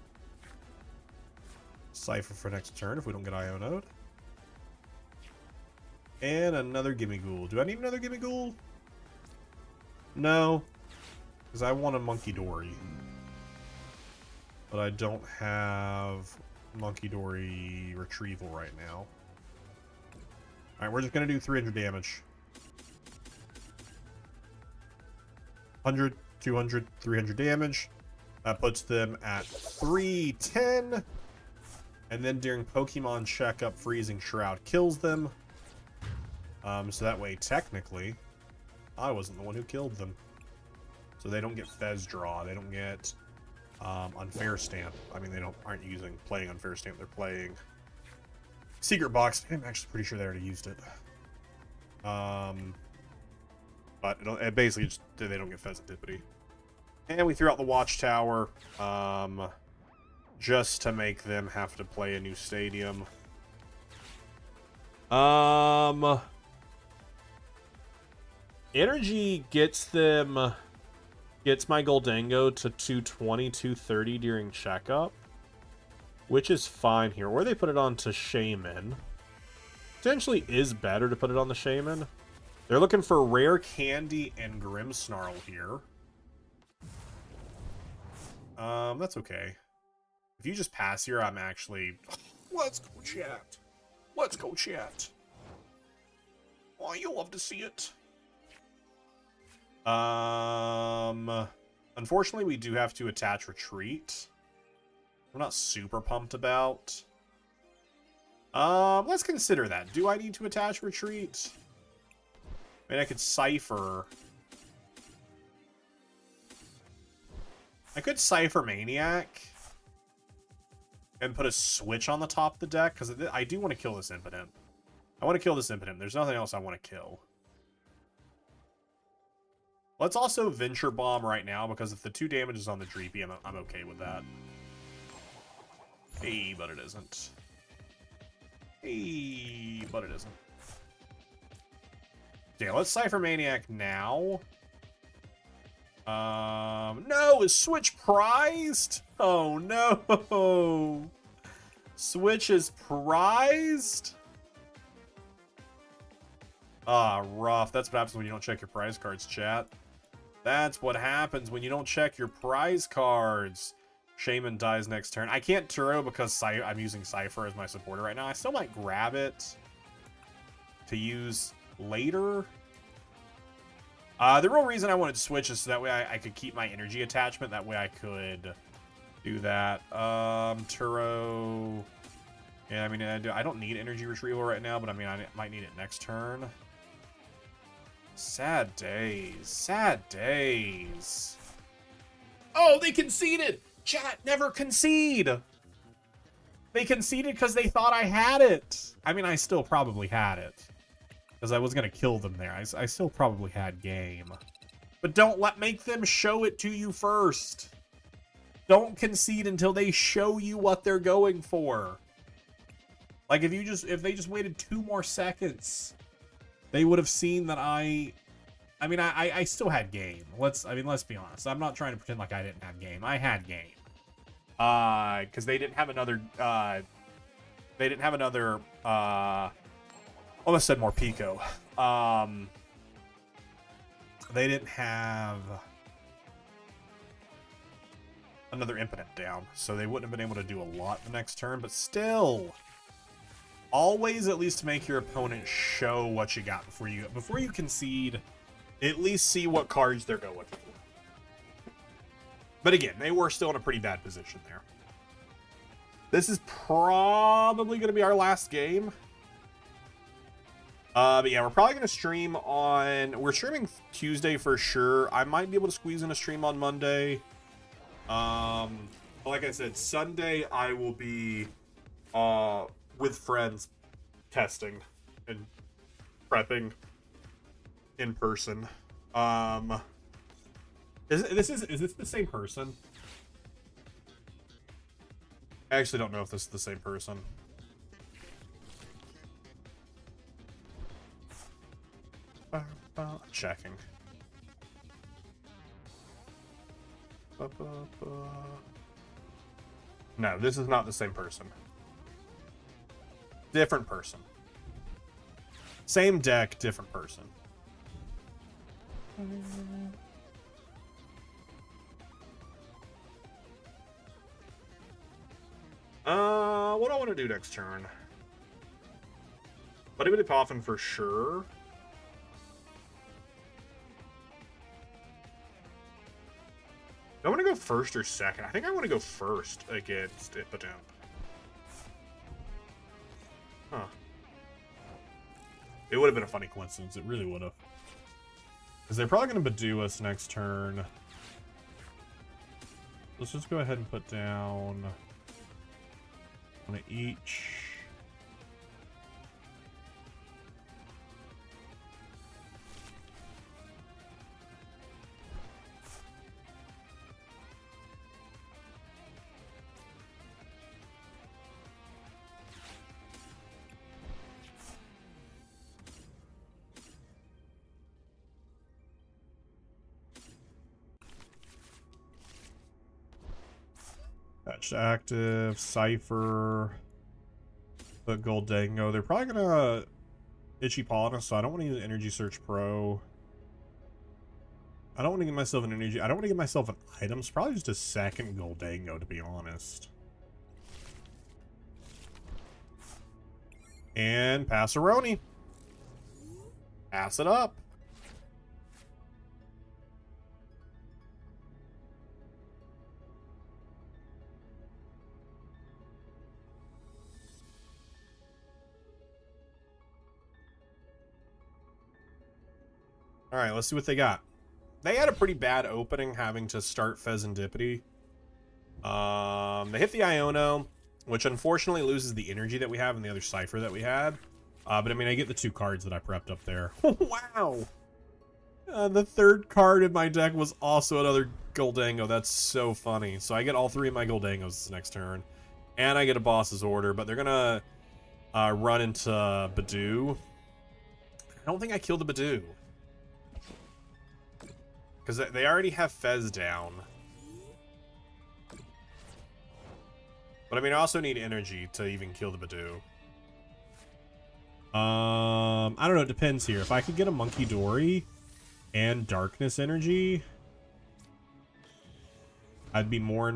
Cypher for next turn if we don't get Iono'd. And another Gimme Ghoul. Do I need another Gimme Ghoul? No. Because I want a Monkey Dory. But I don't have Monkey Dory Retrieval right now. Alright, we're just going to do 300 damage. 100, 200, 300 damage. That puts them at 310. And then during Pokemon Checkup, Freezing Shroud kills them. So that way, technically, I wasn't the one who killed them. So they don't get Fez Draw. They don't get Unfair Stamp. I mean, they aren't playing Unfair Stamp. They're playing Secret Box. I'm actually pretty sure they already used it. But it basically just they don't get Fezantipity. And we threw out the Watchtower. Just to make them have to play a new stadium. Energy gets my Goldango to 220, 230 during checkup, which is fine here. Or they put it on to Shaman. Potentially is better to put it on the Shaman. They're looking for Rare Candy and Grimmsnarl here. That's okay. If you just pass here, I'm actually... Let's go chat. Let's go chat. Oh, you'll love to see it. Unfortunately, we do have to attach Retreat. I'm not super pumped about. Let's consider that. Do I need to attach Retreat? I mean, I could Cypher. I could Cypher Maniac. And put a switch on the top of the deck, because I do want to kill this Impotent. I want to kill this Impotent. There's nothing else I want to kill. Let's also Venture Bomb right now, because if the 2 damage is on the Dreepy, I'm okay with that. Hey, but it isn't. Hey, but it isn't. Okay, let's Cypher Maniac now. No, is Switch prized? Oh no. Switch is prized? Ah, rough. That's what happens when you don't check your prize cards, chat. That's what happens when you don't check your prize cards. Shaman dies next turn. I can't Turo because I'm using Cypher as my supporter right now. I still might grab it to use later. The real reason I wanted to switch is so that way I could keep my energy attachment. That way I could do that. Turo. Yeah, I mean, I don't need energy retrieval right now, but I mean, I might need it next turn. Sad days. Sad days. Oh, they conceded! Chat, never concede! They conceded because they thought I had it. I mean, I still probably had it. Because I was going to kill them there. I still probably had game. But don't make them show it to you first. Don't concede until they show you what they're going for. Like, if they just waited 2 more seconds, they would have seen that I still had game. Let's be honest. I'm not trying to pretend like I didn't have game. I had game. Because they didn't have another, almost said more Pico. They didn't have another Impotent down, so they wouldn't have been able to do a lot the next turn, but still, always at least make your opponent show what you got before you concede. At least see what cards they're going for. But again, they were still in a pretty bad position there. This is probably going to be our last game. But yeah, we're probably going to stream we're streaming Tuesday for sure. I might be able to squeeze in a stream on Monday. Like I said, Sunday I will be, with friends testing and prepping in person. Is this the same person? I actually don't know if this is the same person. Checking. No, this is not the same person. Different person. Same deck, different person. What do I want to do next turn? Buddy Poffin for sure. Do I want to go first or second? I think I want to go first against Impotent. Huh. It would have been a funny coincidence. It really would have. Because they're probably going to Badoo us next turn. Let's just go ahead and put down one of each. Patched active, Cypher, but Goldango. They're probably gonna Itchy Paw, so I don't want to use Energy Search Pro. I don't want to give myself an energy. I don't want to give myself an item. It's probably just a second Goldango, to be honest. And Passaroni. Pass it up. All right, let's see what they got. They had a pretty bad opening having to start Fezandipity. They hit the Iono, which unfortunately loses the energy that we have and the other Cypher that we had. But I mean, I get the 2 cards that I prepped up there. Wow! The 3rd card in my deck was also another Goldango. That's so funny. So I get all 3 of my Goldangos this next turn. And I get a Boss's Order, but they're gonna run into Badoo. I don't think I killed the Badoo. Because they already have Fez down. But I mean, I also need energy to even kill the Badoo. I don't know, it depends here. If I could get a Monkey Dory and Darkness Energy, I'd be more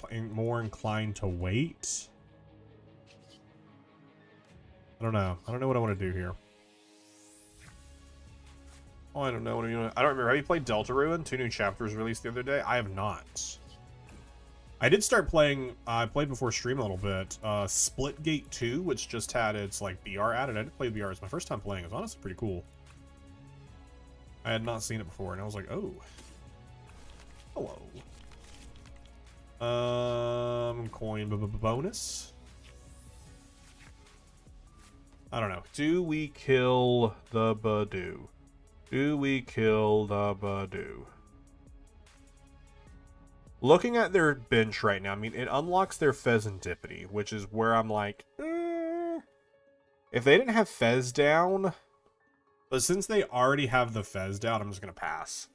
inclined to wait. I don't know. I don't know what I want to do here. Oh, I don't know. I don't remember. Have you played Delta Ruin? 2 new chapters released the other day. I have not. I did start playing. I played before stream a little bit. Splitgate 2, which just had its like BR added. I didn't play BR. It's my first time playing. It's honestly pretty cool. I had not seen it before, and I was like, oh, hello. Coin bonus. I don't know. Do we kill the Badoo? Do we kill the Badoo? Looking at their bench right now, I mean, it unlocks their Fezandipity, which is where I'm like, if they didn't have Fez down, but since they already have the Fez down, I'm just going to pass.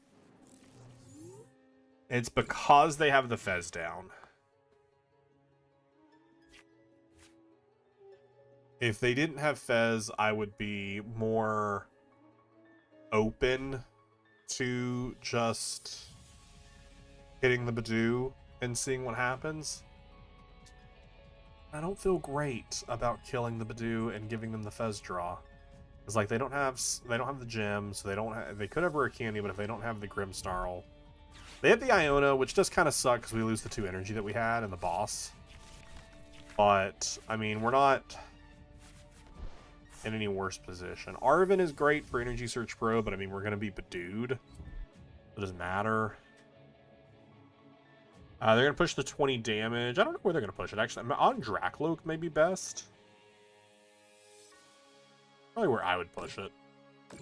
It's because they have the Fez down. If they didn't have Fez, I would be more open to just hitting the Badoo and seeing what happens. I don't feel great about killing the Badoo and giving them the Fez draw. It's like they don't have the gem, so they could have Rare Candy, but if they don't have the Grimmsnarl, they have the Iono, which does kind of suck because we lose the 2 energy that we had and the boss. But I mean, we're not in any worse position. Arven is great for Energy Search Pro, but I mean, we're gonna be Badooed. It doesn't matter. They're going to push the 20 damage. I don't know where they're going to push it, actually. On Dracloak may be best. Probably where I would push it. And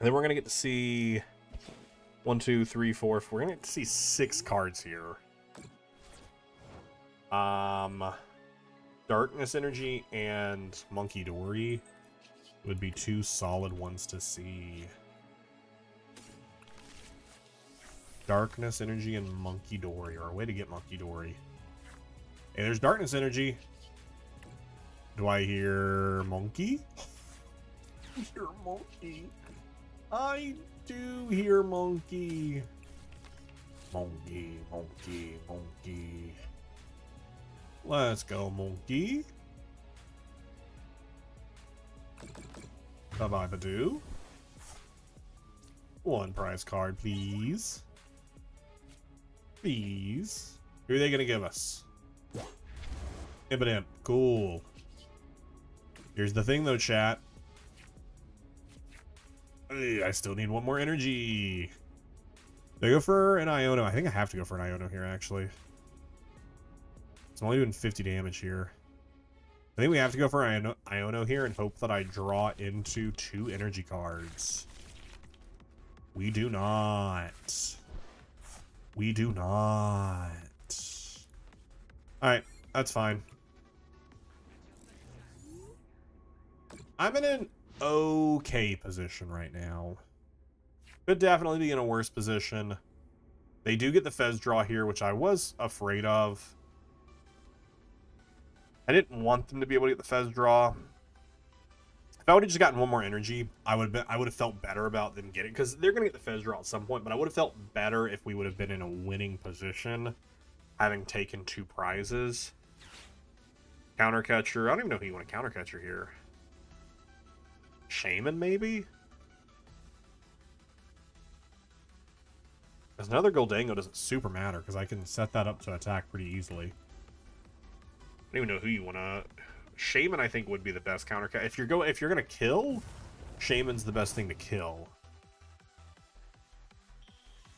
then we're going to get to see 1, 2, 3, 4. We're going to get to see 6 cards here. Darkness Energy and Monkey Dory would be 2 solid ones to see. Darkness Energy and Monkey Dory, or a way to get Monkey Dory. Hey, there's Darkness Energy. Do I hear Monkey? I hear Monkey. I do hear Monkey. Monkey, Monkey, Monkey. Let's go, Monkey. Bye-bye, Badoo. 1 prize card, please. Please. Who are they going to give us? Imp. Cool. Here's the thing, though, chat. I still need one more energy. Do I go for an Iono? I think I have to go for an Iono here, actually. So I'm only doing 50 damage here. I think we have to go for an Iono here and hope that I draw into 2 energy cards. We do not. We do not. Alright, that's fine. I'm in an okay position right now. Could definitely be in a worse position. They do get the Fez draw here, which I was afraid of. I didn't want them to be able to get the Fez draw. If I would have just gotten one more energy, I would have felt better about them getting, because they're gonna get the Fez draw at some point, but I would have felt better if we would have been in a winning position, having taken 2 prizes. Countercatcher. I don't even know who you want to countercatcher here. Shaman, maybe? Because another Goldango doesn't super matter, because I can set that up to attack pretty easily. I don't even know who you want to... Shaman, I think, would be the best counter. If you're gonna kill, Shaman's the best thing to kill,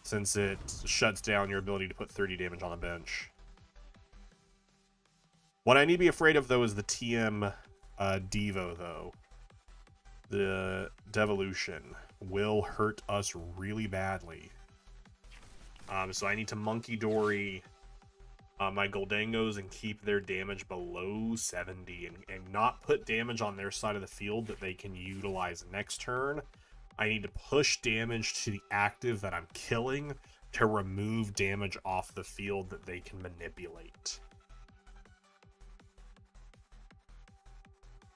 since it shuts down your ability to put 30 damage on the bench. What I need to be afraid of, though, is the TM Devo, though. The Devolution will hurt us really badly. So I need to Monkey Dory my Goldangos and keep their damage below 70 and not put damage on their side of the field that they can utilize next turn. I need to push damage to the active that I'm killing to remove damage off the field that they can manipulate.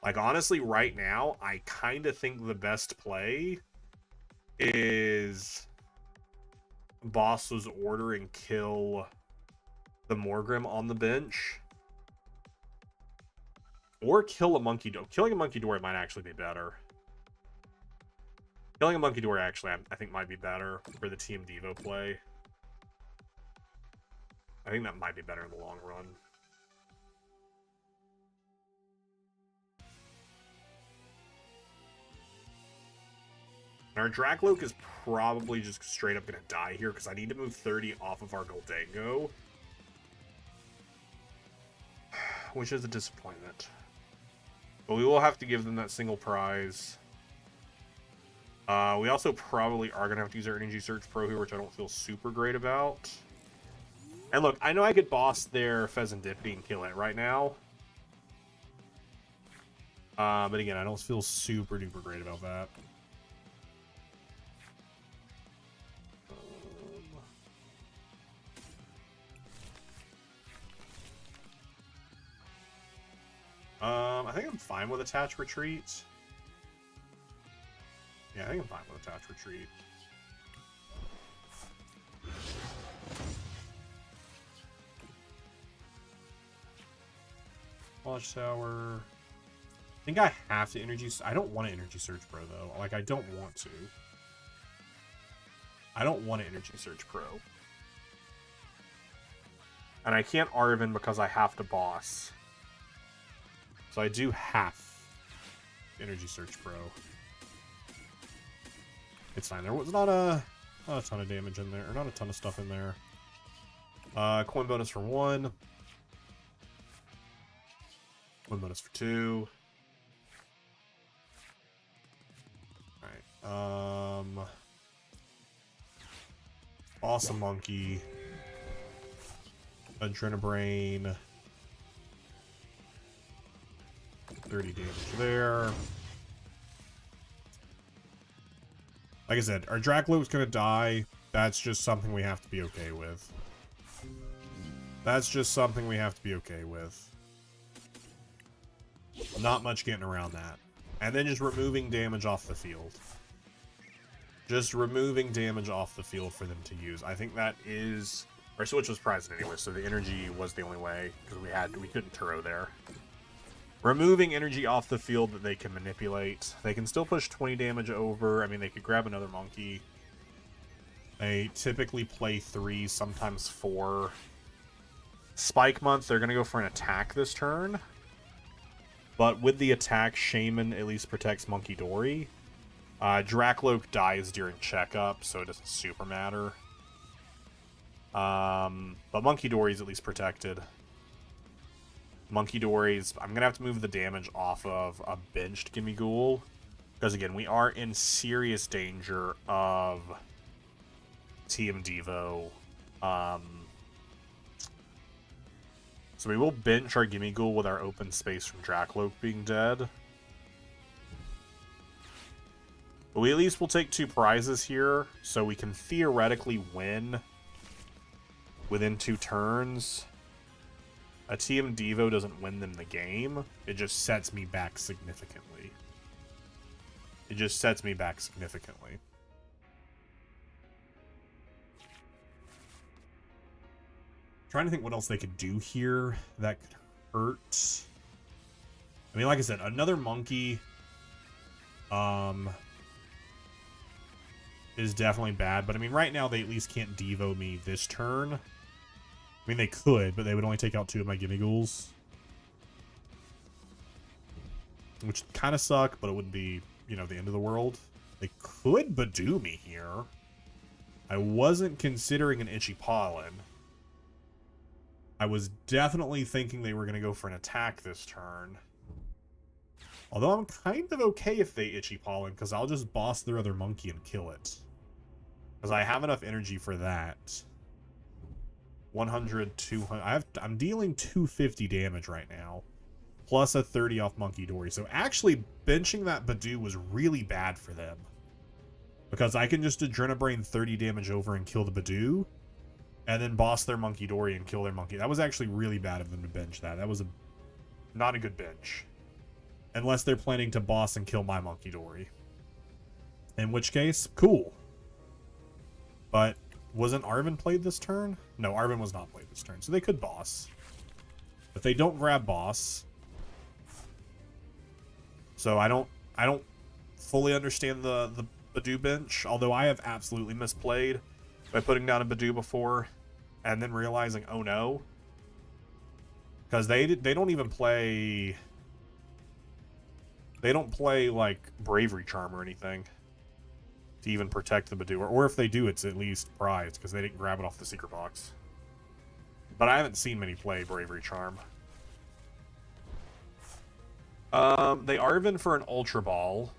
Like, honestly, right now, I kind of think the best play is Boss's Order and kill the Morgrim on the bench. Or kill a Monkey Door. Killing a Monkey Door might actually be better. Killing a Monkey Door, actually, I think might be better for the Team Devo play. I think that might be better in the long run. Our Dracloak is probably just straight up going to die here because I need to move 30 off of our Goldango. Which is a disappointment. But we will have to give them that single prize. We also probably are going to have to use our Energy Search Pro here, which I don't feel super great about. And look, I know I could boss their Pheasantipity and kill it right now. But again, I don't feel super duper great about that. I think I'm fine with Attach Retreat. Yeah, I think I'm fine with Attach Retreat. Watchtower. I think I have to Energy... I don't want to Energy Search Pro, though. Like, I don't want to. I don't want to Energy Search Pro. And I can't Arven because I have to boss. So I do have Energy Search Pro. It's fine. There was not a ton of damage in there, or not a ton of stuff in there. Coin bonus for 1. Coin bonus for 2. Alright. Awesome Monkey. Adrenabrain. 30 damage there. Like I said, our Dracloak's gonna die. That's just something we have to be okay with. That's just something we have to be okay with. Not much getting around that. And then just removing damage off the field. Just removing damage off the field for them to use. I think that is... Our switch was prized anyway, so the energy was the only way, because we couldn't Turo there. Removing energy off the field that they can manipulate. They can still push 20 damage over. I mean, they could grab another monkey. They typically play 3, sometimes 4. Spike Month, they're going to go for an attack this turn. But with the attack, Shaman at least protects Monkey Dory. Drakloak dies during checkup, so it doesn't super matter. But Monkey Dory's at least protected. Monkey Dory's... I'm going to have to move the damage off of a benched Gimme Ghoul. Because, again, we are in serious danger of TM Devo. So we will bench our Gimme Ghoul with our open space from Drakloak being dead. But we at least will take 2 prizes here, so we can theoretically win within 2 turns. A TM Devo doesn't win them the game. It just sets me back significantly. It just sets me back significantly. Trying to think what else they could do here that could hurt. I mean, like I said, another monkey is definitely bad. But I mean, right now they at least can't Devo me this turn. I mean, they could, but they would only take out 2 of my Gimme Ghouls. Which kind of suck, but it wouldn't be, you know, the end of the world. They could Badoo me here. I wasn't considering an Itchy Pollen. I was definitely thinking they were going to go for an attack this turn. Although I'm kind of okay if they Itchy Pollen, because I'll just boss their other monkey and kill it. Because I have enough energy for that. 100, 200... I'm dealing 250 damage right now. Plus a 30 off Monkey Dory. So actually, benching that Badoo was really bad for them. Because I can just Adrenabrain 30 damage over and kill the Badoo. And then boss their Monkey Dory and kill their monkey. That was actually really bad of them to bench that. That was not a good bench. Unless they're planning to boss and kill my Monkey Dory. In which case, cool. But wasn't Arven played this turn? No, Arven was not played this turn. So they could boss. But they don't grab boss. So I don't fully understand the Badoo bench. Although I have absolutely misplayed by putting down a Badoo before and then realizing, oh no. Because they don't even play... They don't play, like, Bravery Charm or anything to even protect the Badoo. Or if they do, it's at least prized, because they didn't grab it off the secret box. But I haven't seen many play Bravery Charm. They Arven for an Ultra Ball.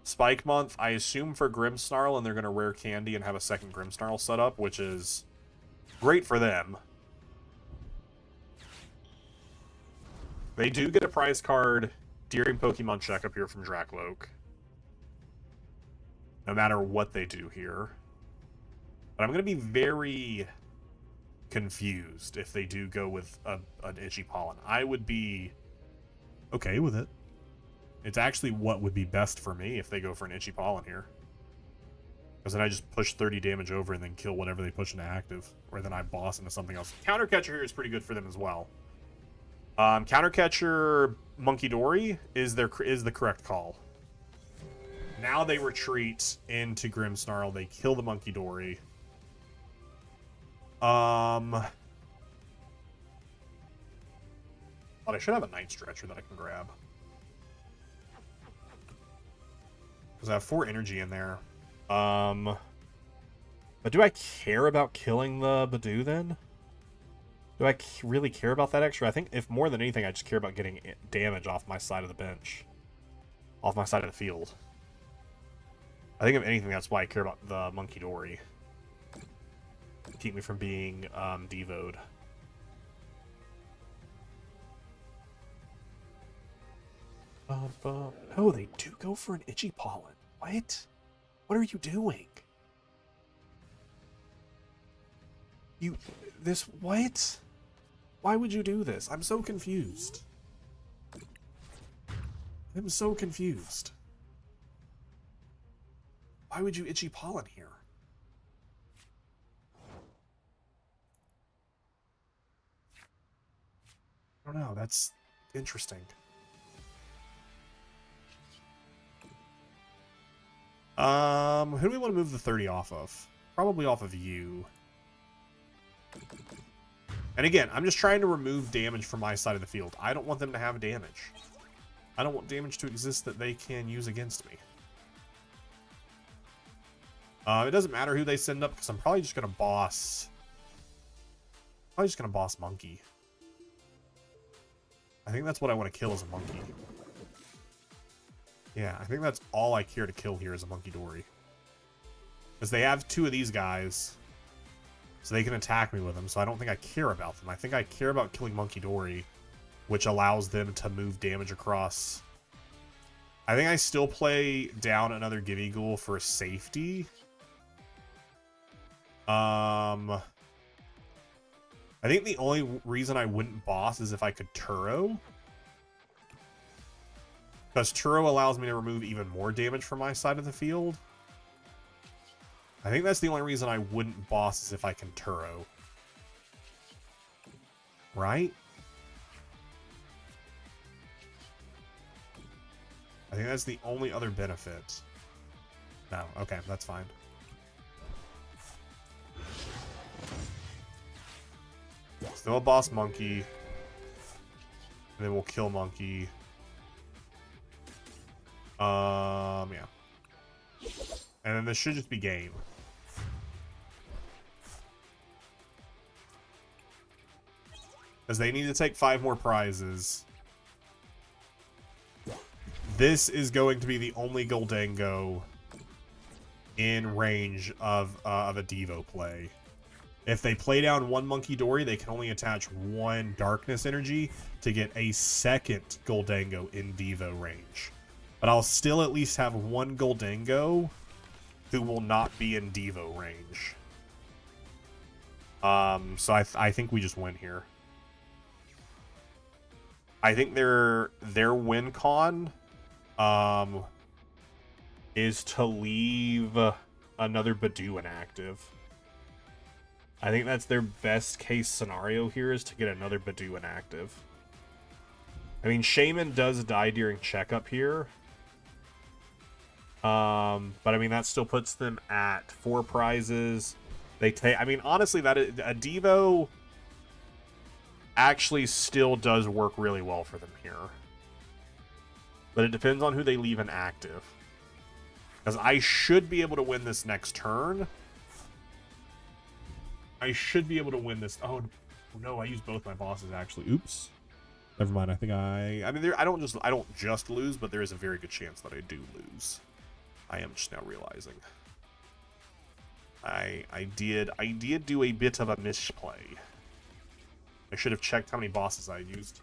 Spike Month, I assume for Grimmsnarl, and they're going to Rare Candy and have a second Grimmsnarl set up, which is great for them. They do get a prize card during Pokemon Checkup here from Drakloak. No matter what they do here. But I'm going to be very confused if they do go with an Itchy Pollen. I would be okay with it. It's actually what would be best for me if they go for an Itchy Pollen here. Because then I just push 30 damage over and then kill whatever they push into active. Or then I boss into something else. Counter Catcher here is pretty good for them as well. Counter Catcher Monkey Dory is the correct call. Now they retreat into Grimmsnarl. They kill the Monkey Dory. But I should have a Night Stretcher that I can grab. Because I have 4 energy in there. But do I care about killing the Badoo then? Do I really care about that extra? I think if more than anything, I just care about getting damage off my side of the bench. Off my side of the field. I think if anything, that's why I care about the Monkey Dory. Keep me from being devoed. Oh, they do go for an Itchy Pollen. What? What are you doing? What? Why would you do this? I'm so confused. I'm so confused. Why would you Itchy Pollen here? I don't know. That's interesting. Who do we want to move the 30 off of? Probably off of you. And again, I'm just trying to remove damage from my side of the field. I don't want them to have damage. I don't want damage to exist that they can use against me. It doesn't matter who they send up, because I'm probably just going to boss... Monkey. I think that's what I want to kill as a Monkey. Yeah, I think that's all I care to kill here is a Monkey Dory. Because they have 2 of these guys, so they can attack me with them, so I don't think I care about them. I think I care about killing Monkey Dory, which allows them to move damage across. I think I still play down another Gimmighoul for safety. I think the only reason I wouldn't boss is if I could Turo. Because Turo allows me to remove even more damage from my side of the field. I think that's the only reason I wouldn't boss is if I can Turo. Right? I think that's the only other benefit. No, okay, that's fine. Still a boss Monkey. And then we'll kill Monkey. Yeah. And then this should just be game. Because they need to take 5 more prizes. This is going to be the only Goldango in range of a Devo play. If they play down 1 Monkey Dory, they can only attach 1 Darkness Energy to get a second Goldango in Devo range. But I'll still at least have 1 Goldango who will not be in Devo range. So I think we just win here. I think their win con is to leave another Badoo inactive. I think that's their best case scenario here, is to get another Badoo inactive. I mean, Shaman does die during checkup here. But I mean, that still puts them at 4 prizes. They take, I mean, honestly, that is, a Devo actually still does work really well for them here. But it depends on who they leave inactive. Because I should be able to win this next turn. I should be able to win this. Oh no, I used both my bosses actually. Oops. Never mind. I mean, I don't just lose, but there is a very good chance that I do lose. I am just now realizing. I did do a bit of a misplay. I should have checked how many bosses I used.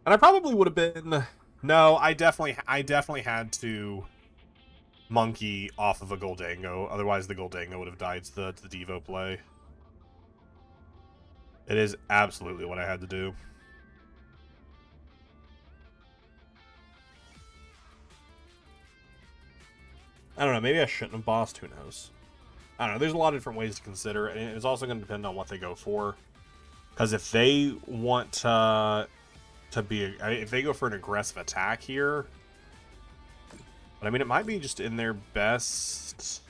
And I probably would have been... No, I definitely had to Monkey off of a Goldango. Otherwise, the Goldango would have died to the Devo play. It is absolutely what I had to do. I don't know, maybe I shouldn't have bossed, who knows. I don't know, there's a lot of different ways to consider, and it's also going to depend on what they go for. Because if they want to be... if they go for an aggressive attack here... But I mean, it might be just in their best...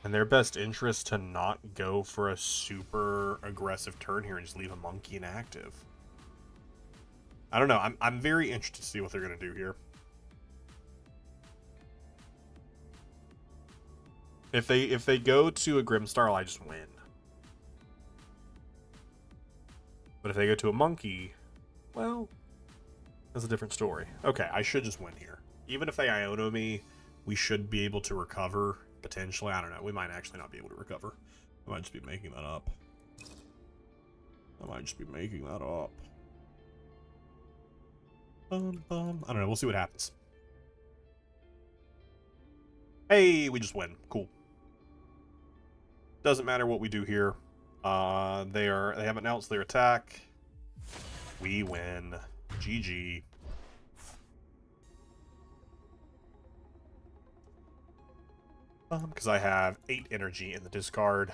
in their best interest to not go for a super aggressive turn here and just leave a Monkey inactive. I don't know, I'm very interested to see what they're going to do here. If they go to a Grimstar, I just win. But if they go to a Monkey, well, that's a different story. Okay, I should just win here. Even if they Iono me, we should be able to recover, potentially. I don't know. We might actually not be able to recover. I might just be making that up. I don't know. We'll see what happens. Hey, we just win. Cool. Doesn't matter what we do here. They have announced their attack. We win. GG. Because I have 8 energy in the discard.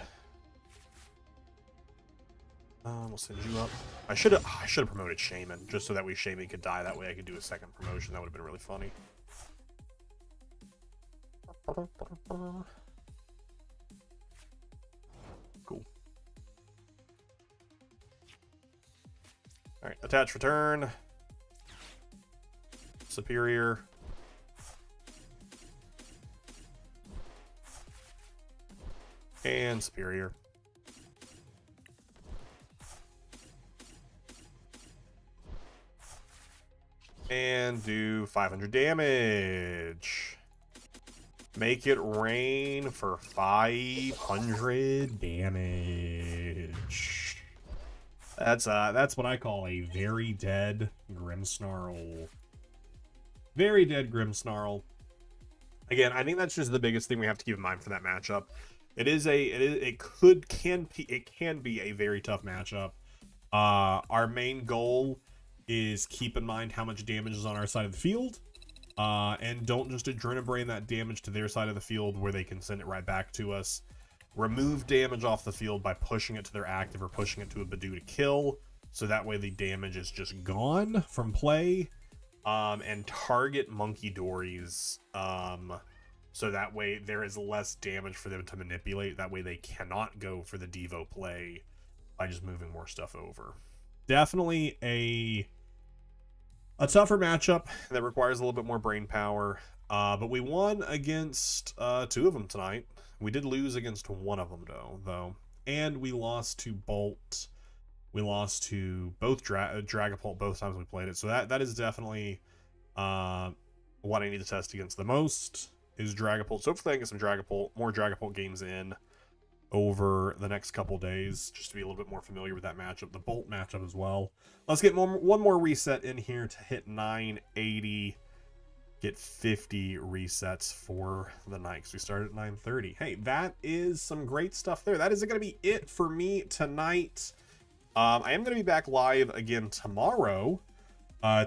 We'll send you up. I should have promoted Shaman, just so that way Shaman could die. That way I could do a second promotion. That would have been really funny. Cool. All right, attach, return. Superior. And superior. And do 500 damage. Make it rain for 500 damage. That's what I call a very dead Grimmsnarl. Very dead Grimmsnarl. Again, I think that's just the biggest thing we have to keep in mind for that matchup. It can be a very tough matchup. Our main goal is keep in mind how much damage is on our side of the field. And don't just Adrenabrain that damage to their side of the field where they can send it right back to us. Remove damage off the field by pushing it to their active or pushing it to a Badoo to kill. So that way the damage is just gone from play. And target Monkey Dories. So that way there is less damage for them to manipulate. That way they cannot go for the Devo play by just moving more stuff over. Definitely a tougher matchup that requires a little bit more brain power. But we won against 2 of them tonight. We did lose against 1 of them, though. And we lost to Bolt. We lost to both Dragapult both times we played it. So that is definitely what I need to test against the most is Dragapult. So hopefully I can get some more Dragapult games in over the next couple days, just to be a little bit more familiar with that matchup, the Bolt matchup as well. Let's get one more reset in here to hit 980, get 50 resets for the night, because we started at 930. Hey, that is some great stuff there. That is going to be it for me tonight. I am going to be back live again tomorrow.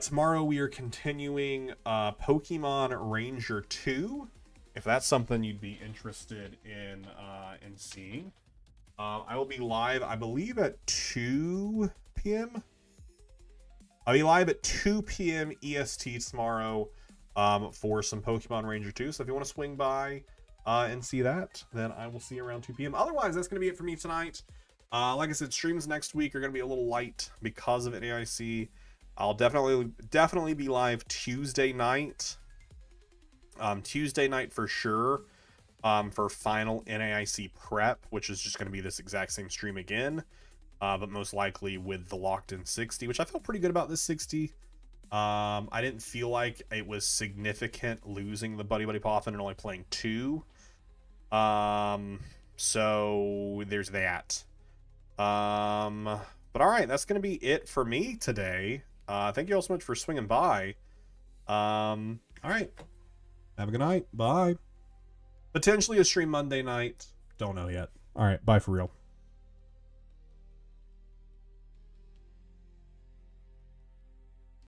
Tomorrow we are continuing Pokemon Ranger 2. If that's something you'd be interested in seeing. I will be live, I believe, at 2 p.m. I'll be live at 2 p.m. EST tomorrow for some Pokemon Ranger 2. So if you want to swing by and see that, then I will see you around 2 p.m. Otherwise, that's going to be it for me tonight. Like I said, streams next week are going to be a little light because of NAIC. I'll definitely be live Tuesday night. Tuesday night for sure. For final NAIC prep, which is just going to be this exact same stream again. But most likely with the locked in 60, which I felt pretty good about this 60. I didn't feel like it was significant losing the Buddy Poffin and only playing 2. So there's that. But all right, that's going to be it for me today. Thank you all so much for swinging by. All right. Have a good night. Bye. Potentially a stream Monday night. Don't know yet. All right. Bye for real.